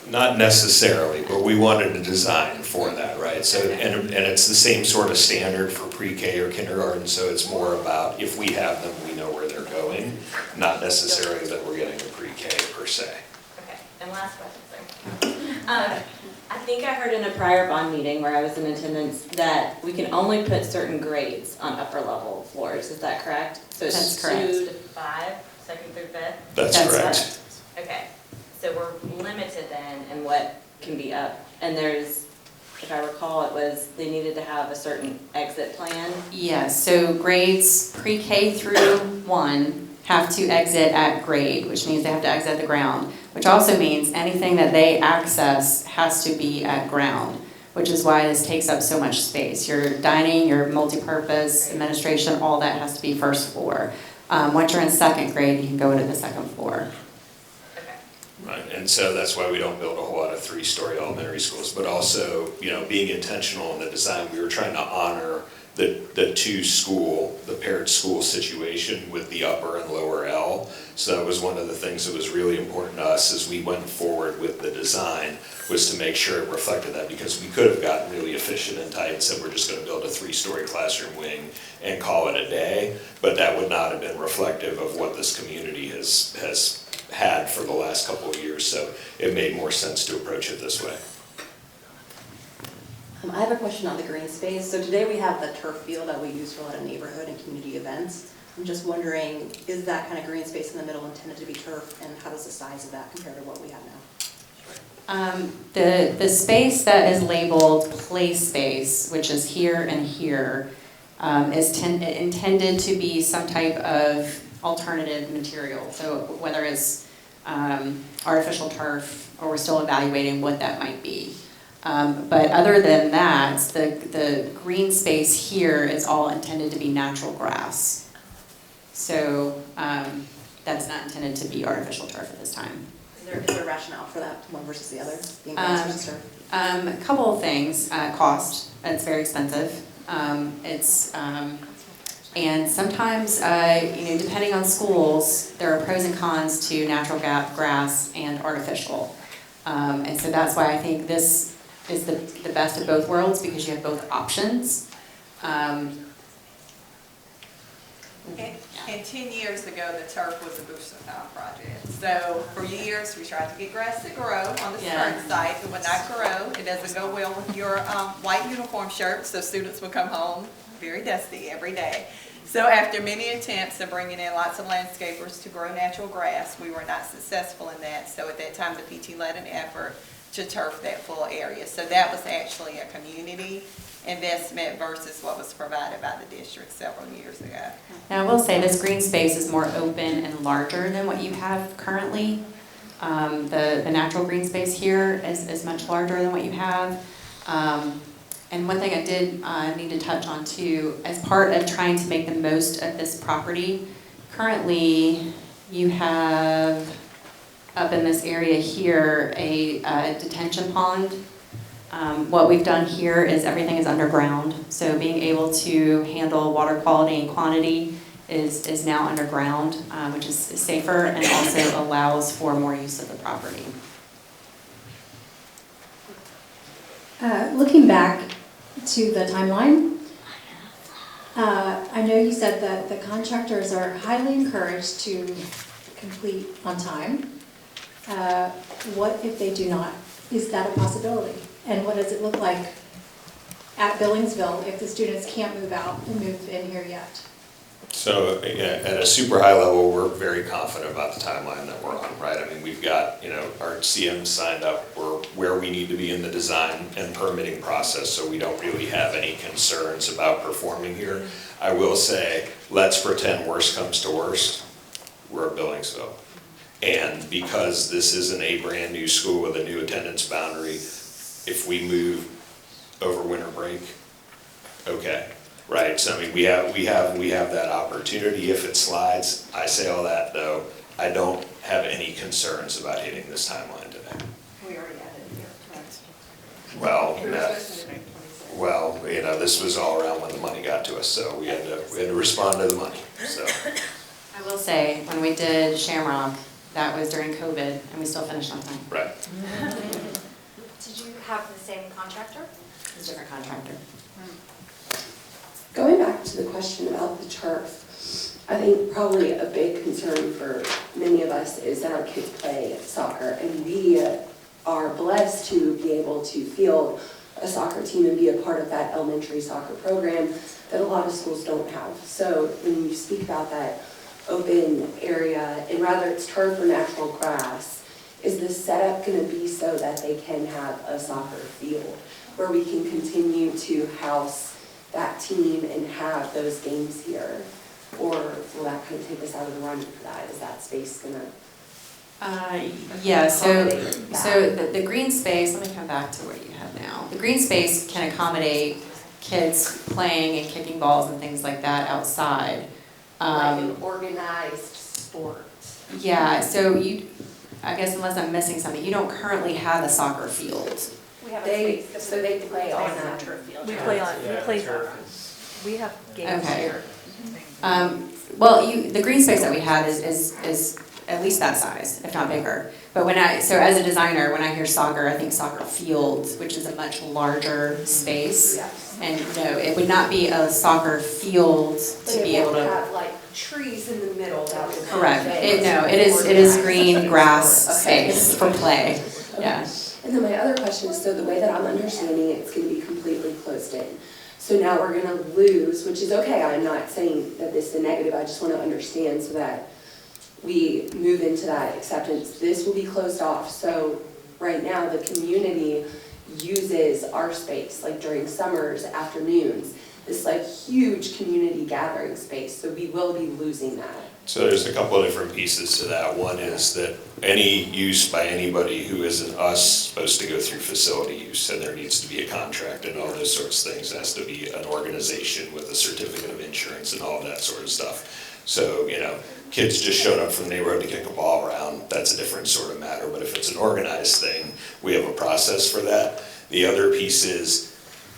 Not necessarily, but we wanted a design for that, right? So, and it's the same sort of standard for pre-K or kindergarten, so it's more about if we have them, we know where they're going, not necessarily that we're getting a pre-K per se.
Okay, and last question, sorry. I think I heard in a prior bond meeting where I was in attendance that we can only put certain grades on upper level floors, is that correct? So it's
That's correct.
2 to 5, 2nd through 5th?
That's correct.
Okay, so we're limited then in what can be up. And there's, if I recall, it was, they needed to have a certain exit plan.
Yes, so grades pre-K through 1 have to exit at grade, which means they have to exit at the ground, which also means anything that they access has to be at ground, which is why this takes up so much space. Your dining, your multipurpose, administration, all that has to be first floor. Once you're in 2nd grade, you can go to the 2nd floor.
Right, and so that's why we don't build a whole lot of 3-story elementary schools, but also, you know, being intentional in the design, we were trying to honor the the paired school situation with the upper and lower L. So that was one of the things that was really important to us as we went forward with the design, was to make sure it reflected that, because we could have gotten really efficient and tight and said we're just gonna build a 3-story classroom wing and call it a day, but that would not have been reflective of what this community has had for the last couple of years, so it made more sense to approach it this way.
I have a question on the green space. So today we have the turf field that we use for a lot of neighborhood and community events. I'm just wondering, is that kind of green space in the middle intended to be turf, and how does the size of that compare to what we have now?
The space that is labeled play space, which is here and here, is intended to be some type of alternative material. So whether it's artificial turf, or we're still evaluating what that might be. But other than that, the green space here is all intended to be natural grass. So that's not intended to be artificial turf at this time.
Is there a rationale for that, one versus the other, being grass versus turf?
A couple of things. Cost, it's very expensive. And sometimes, depending on schools, there are pros and cons to natural grass and artificial. And so that's why I think this is the best of both worlds, because you have both options.
And 10 years ago, the turf was a booster town project. So for years, we tried to get grass to grow on the certain site. It would not grow. It doesn't go well with your white uniform shirt, so students would come home very dusty every day. So after many attempts of bringing in lots of landscapers to grow natural grass, we were not successful in that. So at that time, the PT led an effort to turf that full area. So that was actually a community investment versus what was provided by the district several years ago.
Now, I will say this green space is more open and larger than what you have currently. The natural green space here is much larger than what you have. And one thing I did need to touch on too, as part of trying to make the most of this property, currently you have up in this area here a detention pond. What we've done here is everything is underground, so being able to handle water quality and quantity is now underground, which is safer and also allows for more use of the property.
Looking back to the timeline, I know you said that the contractors are highly encouraged to complete on time. What if they do not? Is that a possibility? And what does it look like at Billingsville if the students can't move out and move in here yet?
So at a super high level, we're very confident about the timeline that we're on, right? I mean, we've got, our CMs signed up. We're where we need to be in the design and permitting process, so we don't really have any concerns about performing here. I will say, let's pretend worst comes to worst, we're at Billingsville. And because this isn't a brand new school with a new attendance boundary, if we move over winter break, okay. Right, so I mean, we have that opportunity if it slides. I say all that though, I don't have any concerns about hitting this timeline today.
We already added here,
Well, this was all around when the money got to us, so we had to respond to the money, so.
I will say, when we did Shamrock, that was during COVID, and we still finished on time.
Right.
have the same contractor?
It's a different contractor.
Going back to the question about the turf, I think probably a big concern for many of us is that our kids play soccer, and we are blessed to be able to field a soccer team and be a part of that elementary soccer program that a lot of schools don't have. So when you speak about that open area, and rather it's turf or natural grass, is the setup going to be so that they can have a soccer field where we can continue to house that team and have those games here? Or will that kind of take us out of the running for that? Is that space going to
Yeah, so the green space, let me come back to what you have now. The green space can accommodate kids playing and kicking balls and things like that outside.
like an organized sport?
Yeah, so I guess unless I'm missing something, you don't currently have a soccer field.
We have
So they play on that
turf field.
We
yeah.
play
We have games
Okay.
here.
Well, the green space that we have is at least that size, if not bigger. But so as a designer, when I hear soccer, I think soccer fields, which is a much larger space.
Yes.
And no, it would not be a soccer field to be able
But it
to.
won't have like trees in the middle, that would.
Correct. It is green grass space for play. Yeah.
And then my other question is, so the way that I'm understanding it, it's gonna be completely closed in. So now we're gonna lose, which is okay, I'm not saying that this is a negative, I just wanna understand so that we move into that acceptance. This will be closed off, so right now the community uses our space, like during summers, afternoons, this like huge community gathering space, so we will be losing that.
So there's a couple of different pieces to that. One is that any use by anybody who isn't us supposed to go through facility use, and there needs to be a contract and all those sorts of things. It has to be an organization with a certificate of insurance and all that sort of stuff. So, kids just showing up from the neighborhood to kick a ball around, that's a different sort of matter. But if it's an organized thing, we have a process for that. The other piece is,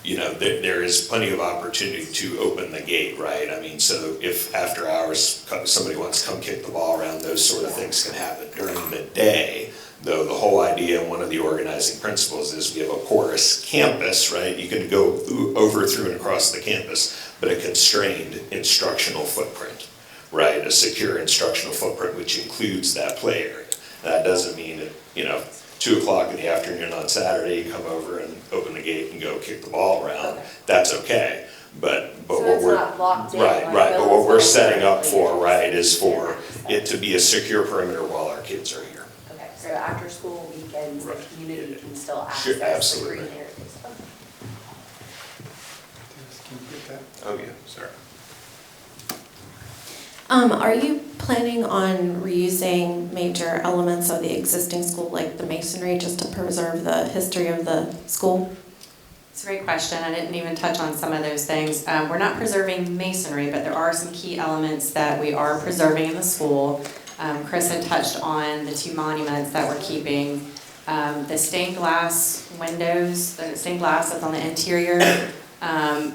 there is plenty of opportunity to open the gate, right? I mean, so if after hours somebody wants to come kick the ball around, those sort of things can happen. During the day, though, the whole idea, one of the organizing principles is we have a porous campus, right? You can go over, through, and across the campus, but a constrained instructional footprint, right? A secure instructional footprint, which includes that play area. That doesn't mean that, 2 o'clock in the afternoon on Saturday, you come over and open the gate and go kick the ball around. That's okay. But
So
what
it's
we're
not locked in
right,
like
right. But what we're
Billingsville
setting up
or
for, right, is for it to be a secure perimeter while our kids are here.
Okay, so after school weekends, the
Right.
community can still
Sure,
access the
absolutely.
green areas.
Oh yeah, sorry.
Are you planning on reusing major elements of the existing school, like the masonry, just to preserve the history of the school?
It's a great question. I didn't even touch on some of those things. We're not preserving masonry, but there are some key elements that we are preserving in the school. Chris had touched on the 2 monuments that we're keeping. The stained glass windows, the stained glass that's on the interior,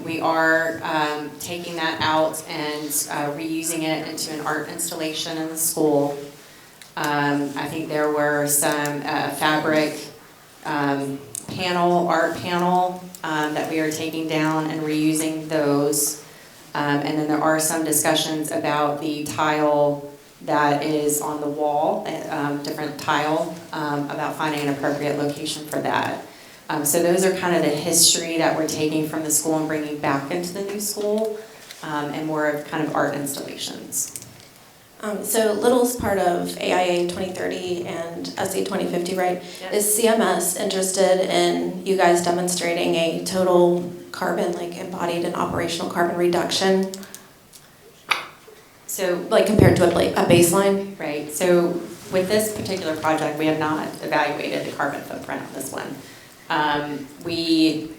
we are taking that out and reusing it into an art installation in the school. I think there were some fabric art panel that we are taking down and reusing those. And then there are some discussions about the tile that is on the wall, different tile, about finding an appropriate location for that. So those are kind of the history that we're taking from the school and bringing back into the new school, and more of kind of art installations.
So Little's part of AIA 2030 and SA 2050, right?
Yep.
Is CMS interested in you guys demonstrating a total carbon, like embodied and operational carbon reduction?
So,
like compared to a baseline?
Right, so with this particular project, we have not evaluated the carbon footprint on this one. We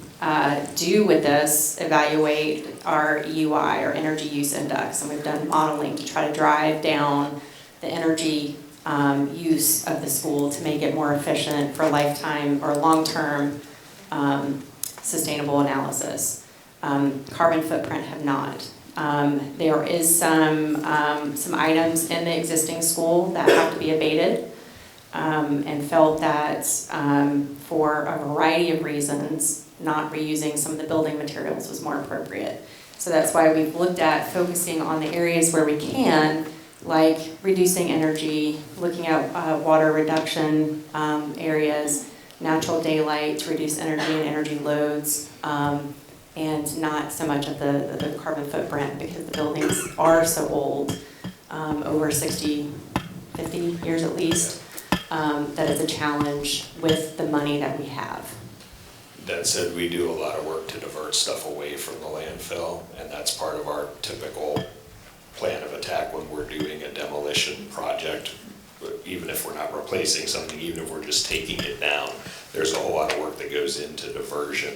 do with this evaluate our EUI, or energy use index, and we've done modeling to try to drive down the energy use of the school to make it more efficient for lifetime or long-term sustainable analysis. Carbon footprint have not. There is some items in the existing school that have to be abated. and felt that for a variety of reasons, not reusing some of the building materials was more appropriate. So that's why we've looked at focusing on the areas where we can, like reducing energy, looking at water reduction areas, natural daylight to reduce energy and energy loads, and not so much of the carbon footprint because the buildings are so old, over 60, 50 years at least, that it's a challenge with the money that we have.
That said, we do a lot of work to divert stuff away from the landfill, and that's part of our typical plan of attack when we're doing a demolition project. Even if we're not replacing something, even if we're just taking it down, there's a whole lot of work that goes into diversion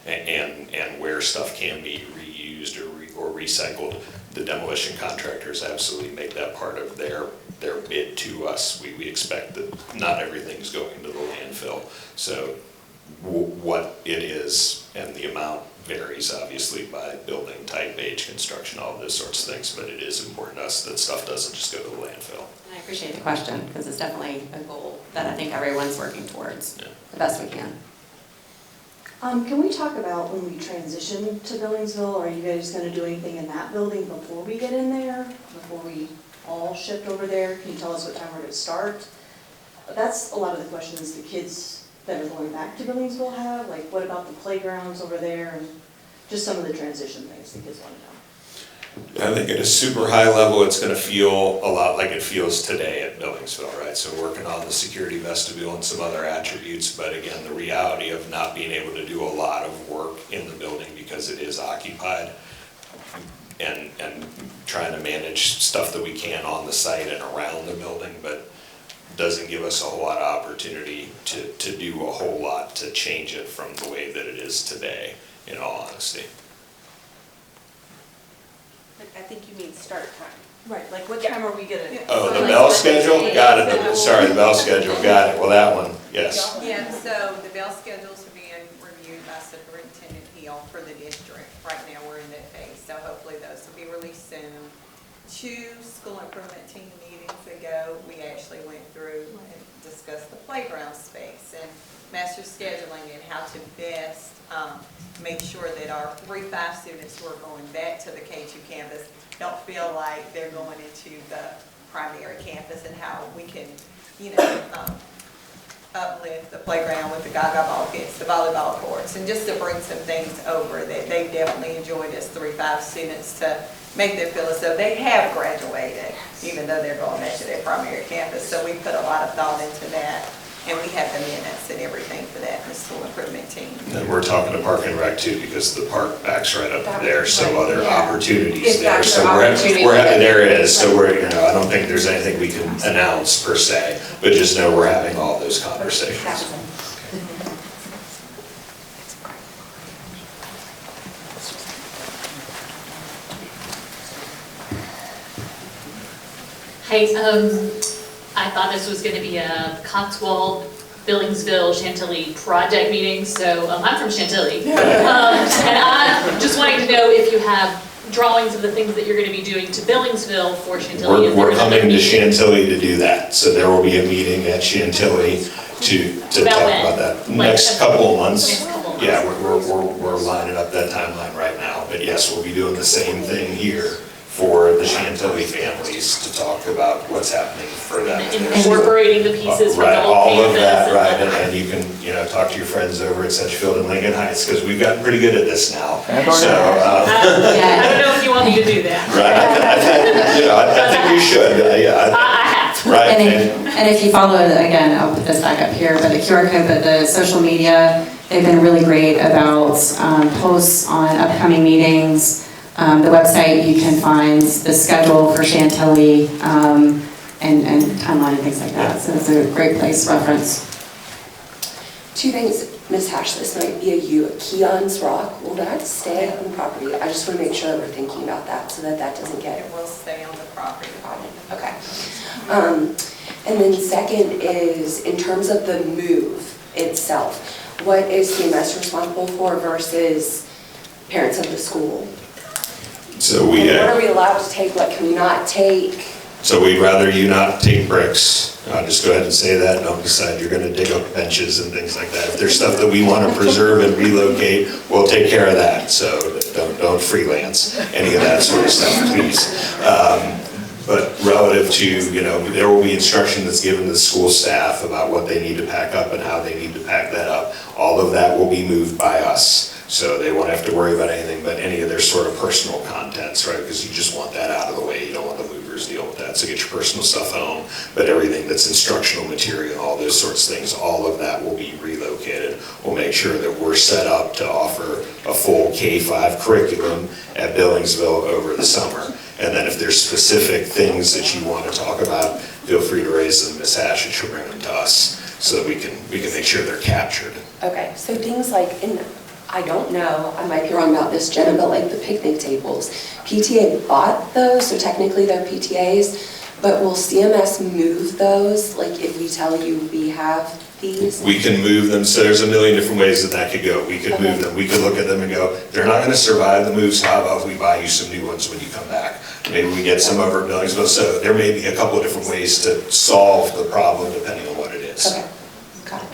and where stuff can be reused or recycled. The demolition contractors absolutely make that part of their bid to us. We expect that not everything's going to the landfill. So what it is and the amount varies obviously by building type, age, construction, all of those sorts of things, but it is important to us that stuff doesn't just go to the landfill.
And I appreciate the question because it's definitely a goal that I think everyone's working towards the best we can.
Can we talk about when we transition to Billingsville? Are you guys going to do anything in that building before we get in there? Before we all shift over there? Can you tell us what time we're going to start? That's a lot of the questions the kids that are going back to Billingsville have. Like, what about the playgrounds over there? And just some of the transition things the kids want to know.
I think at a super high level, it's going to feel a lot like it feels today at Billingsville, right? So working on the security vestibule and some other attributes, but again, the reality of not being able to do a lot of work in the building because it is occupied, and trying to manage stuff that we can on the site and around the building, but doesn't give us a whole lot of opportunity to do a whole lot to change it from the way that it is today, in all honesty.
I think you mean start time. Right, like what time are we gonna?
Oh, the bell schedule? Got it. Sorry, the bell schedule. Got it. Well, that one, yes.
Yeah, so the bell schedules are being reviewed by Superintendent Hill for the district. Right now, we're in that phase, so hopefully those will be released soon. 2 school improvement team meetings ago, we actually went through and discussed the playground space and master scheduling and how to best make sure that our 3-5 students who are going back to the K2 campus don't feel like they're going into the primary campus, and how we can, uplift the playground with the gaga ball pits, the volleyball courts, and just to bring some things over that they definitely enjoyed as 3-5 students to make them feel as though they have graduated, even though they're going back to their primary campus. So we put a lot of thought into that. And we have the minutes and everything for that in the school improvement team.
And we're talking to Park and Rec too, because the park backs right up there, so other opportunities there. So there is, so I don't think there's anything we can announce per se, but just know we're having all those conversations.
Hi, I thought this was going to be a Cotswold, Billingsville, Chantilly project meeting, so I'm from Chantilly. And I'm just wanting to know if you have drawings of the things that you're going to be doing to Billingsville for Chantilly.
We're coming to Chantilly to do that, so there will be a meeting at Chantilly to talk about that. Next couple of months. Yeah, we're lining up that timeline right now, but yes, we'll be doing the same thing here for the Chantilly families to talk about what's happening for them.
Incorporating the pieces from
right,
the old
all of that,
campus.
right, and you can, talk to your friends over at Sedgefield and Lincoln Heights, because we've gotten pretty good at this now. So,
I don't know if you want me to do that.
Right, I think you should, yeah.
I have.
Right.
And if you follow, again, I'll put this back up here, but the QR code, but the social media, they've been really great about posts on upcoming meetings. The website, you can find the schedule for Chantilly and timeline and things like that. So it's a great place to reference.
2 things, Ms. Hash, this might be a Keon's Rock. Will that stay on the property? I just want to make sure that we're thinking about that so that that doesn't get.
It will stay on the property.
Okay. And then second is, in terms of the move itself, what is CMS responsible for versus parents of the school?
So
what are we allowed to take, what can we not take?
So we'd rather you not take bricks. Just go ahead and say that. Don't decide you're gonna dig up benches and things like that. If there's stuff that we wanna preserve and relocate, we'll take care of that. So don't freelance any of that sort of stuff, please. But relative to, there will be instruction that's given to the school staff about what they need to pack up and how they need to pack that up. All of that will be moved by us. So they won't have to worry about anything but any of their sort of personal contents, right? Because you just want that out of the way. You don't want the movers deal with that. So get your personal stuff home, but everything that's instructional material, all those sorts of things, all of that will be relocated. We'll make sure that we're set up to offer a full K-5 curriculum at Billingsville over the summer. And then if there's specific things that you want to talk about, feel free to raise them, Ms. Hash, and she'll bring them to us so that we can make sure they're captured.
Okay, so things like, I don't know, I might be wrong about this, Jenna, but like the picnic tables, PTA bought those, so technically they're PTA's, but will CMS move those, like if we tell you we have these?
We can move them, so there's a million different ways that could go. We could move them, we could look at them and go, they're not gonna survive the moves, how about if we buy you some new ones when you come back? Maybe we get some over at Billingsville, so there may be a couple of different ways to solve the problem depending on what it is.
Okay, got it.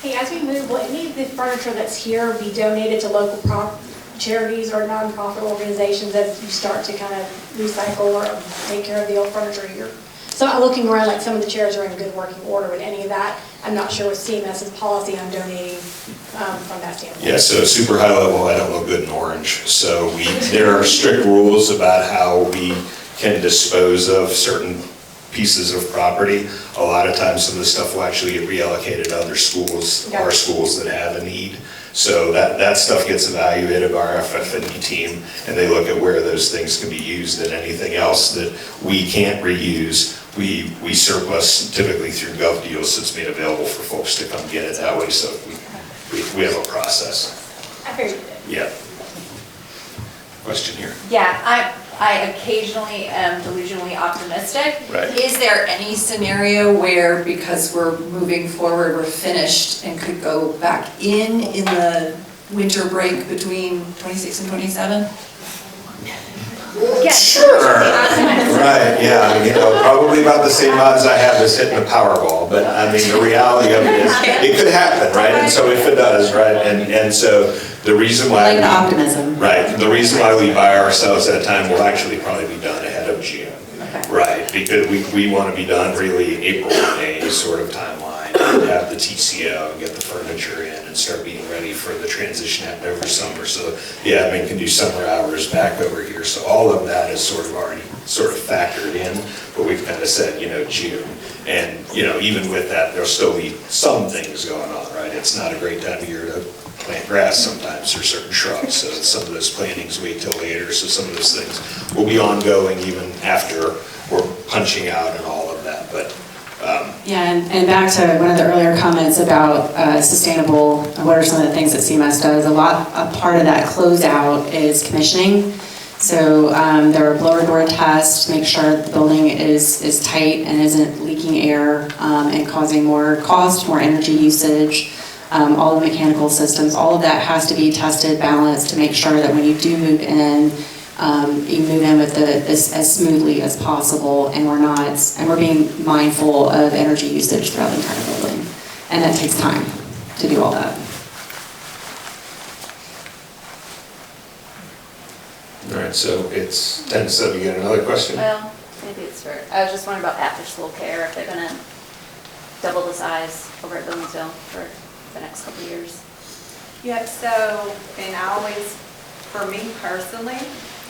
Hey, as we move, will any of the furniture that's here be donated to local charities or nonprofit organizations as you start to kind of recycle or take care of the old furniture here? So I'm looking around, like some of the chairs are in good working order, with any of that, I'm not sure what CMS's policy on donating from that standpoint.
Yeah, so super high level, I don't look good in orange. So there are strict rules about how we can dispose of certain pieces of property. A lot of times some of the stuff will actually get reallocated to other schools, our schools that have a need. So that stuff gets evaluated by our FF&E team, and they look at where those things can be used, and anything else that we can't reuse, we surplus typically through gov deals, so it's made available for folks to come get it that way. So we have a process.
I figured you did.
Yeah. Question here.
Yeah, I occasionally am delusionally optimistic.
Right.
Is there any scenario where, because we're moving forward, we're finished and could go back in the winter break between 26 and 27?
Sure. Right, yeah, probably about the same odds I have as hitting a Powerball, but I mean, the reality of it is, it could happen, right? And so if it does, right, and so the reason why.
Like the optimism.
Right, the reason why we buy ourselves that time will actually probably be done ahead of June. Right, because we want to be done really April, May sort of timeline, and have the TCO and get the furniture in and start being ready for the transition happen over summer. So the admin can do summer hours back over here. So all of that is sort of already factored in, but we've kind of said, June. And, even with that, there'll still be some things going on, right? It's not a great time of year to plant grass sometimes or certain shrubs, so some of those plantings wait till later, so some of those things will be ongoing even after we're punching out and all of that, but.
Yeah, and back to one of the earlier comments about sustainable, what are some of the things that CMS does? A part of that closeout is commissioning. So there are blower door tests to make sure the building is tight and isn't leaking air and causing more cost, more energy usage. All the mechanical systems, all of that has to be tested, balanced to make sure that when you do move in, you move in with as smoothly as possible, and we're being mindful of energy usage throughout the entire building, and that takes time to do all that.
All right, so it's 10:07. You got another question?
Well, maybe it's for, I was just wondering about after-school care, if they're gonna double the size over at Billingsville for the next couple of years.
Yep, so, and I always, for me personally,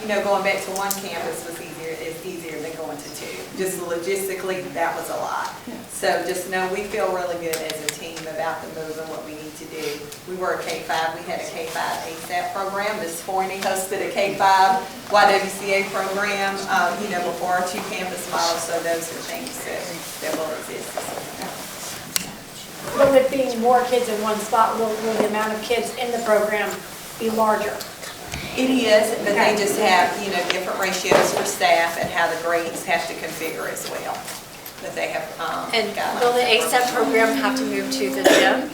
going back to one campus is easier than going to two. Just logistically, that was a lot. So just know we feel really good as a team about the move and what we need to do. We were a K-5, we had a K-5 ASAP program. Ms. Forney hosted a K-5 YWCA program, before our two campus models, so those are things that will exist.
But with being more kids in one spot, will the amount of kids in the program be larger?
It is, but they just have, different ratios for staff and how the grades have to configure as well. But they have,
And will the ASAP program have to move to the gym?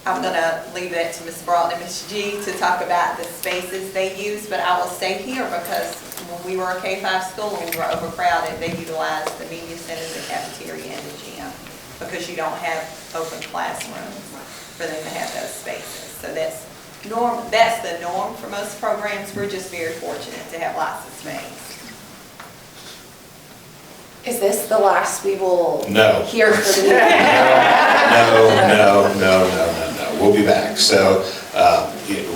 I'm gonna leave that to Ms. Broughton and Ms. G to talk about the spaces they use, but I will stay here because when we were a K-5 school and we were overcrowded, they utilized the media center, the cafeteria, and the gym, because you don't have open classrooms for them to have those spaces. So that's the norm for most programs. We're just very fortunate to have lots of space.
Is this the last we will
No.
hear for the
No. We'll be back. So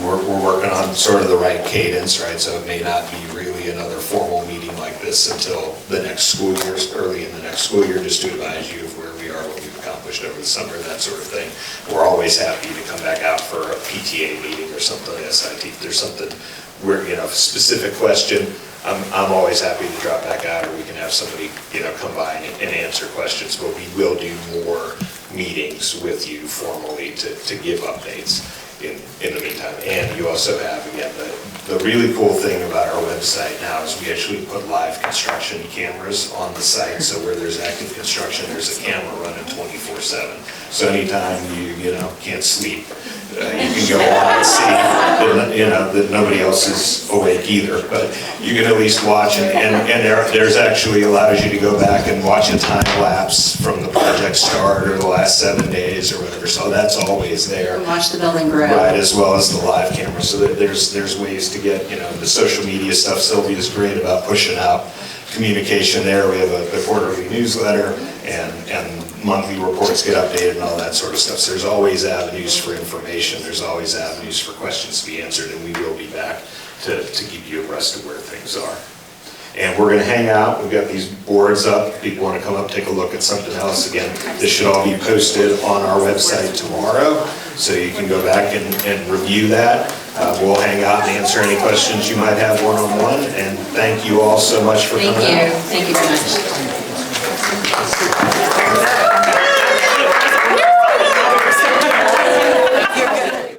we're working on sort of the right cadence, right? So it may not be really another formal meeting like this until the next school year, early in the next school year, just to advise you of where we are, what we've accomplished over the summer, that sort of thing. We're always happy to come back out for a PTA meeting or something like SIT. If there's something where, specific question, I'm always happy to drop back out, or we can have somebody, come by and answer questions, but we will do more meetings with you formally to give updates in the meantime. And you also have, again, the really cool thing about our website now is we actually put live construction cameras on the site, so where there's active construction, there's a camera running 24/7. So anytime you can't sleep, you can go on and see that nobody else is awake either, but you can at least watch, and there's actually allows you to go back and watch a time lapse from the project start or the last 7 days or whatever, so that's always there.
Watch the building grow.
Right, as well as the live camera, so that there's ways to get, the social media stuff. Sylvia's great about pushing out communication there. We have a quarterly newsletter, and monthly reports get updated and all that sort of stuff. So there's always avenues for information, there's always avenues for questions to be answered, and we will be back to keep you abreast of where things are. And we're gonna hang out, we've got these boards up, people wanna come up, take a look at something else. Again, this should all be posted on our website tomorrow, so you can go back and review that. We'll hang out and answer any questions you might have one-on-one, and thank you all so much for coming out.
Thank you very much.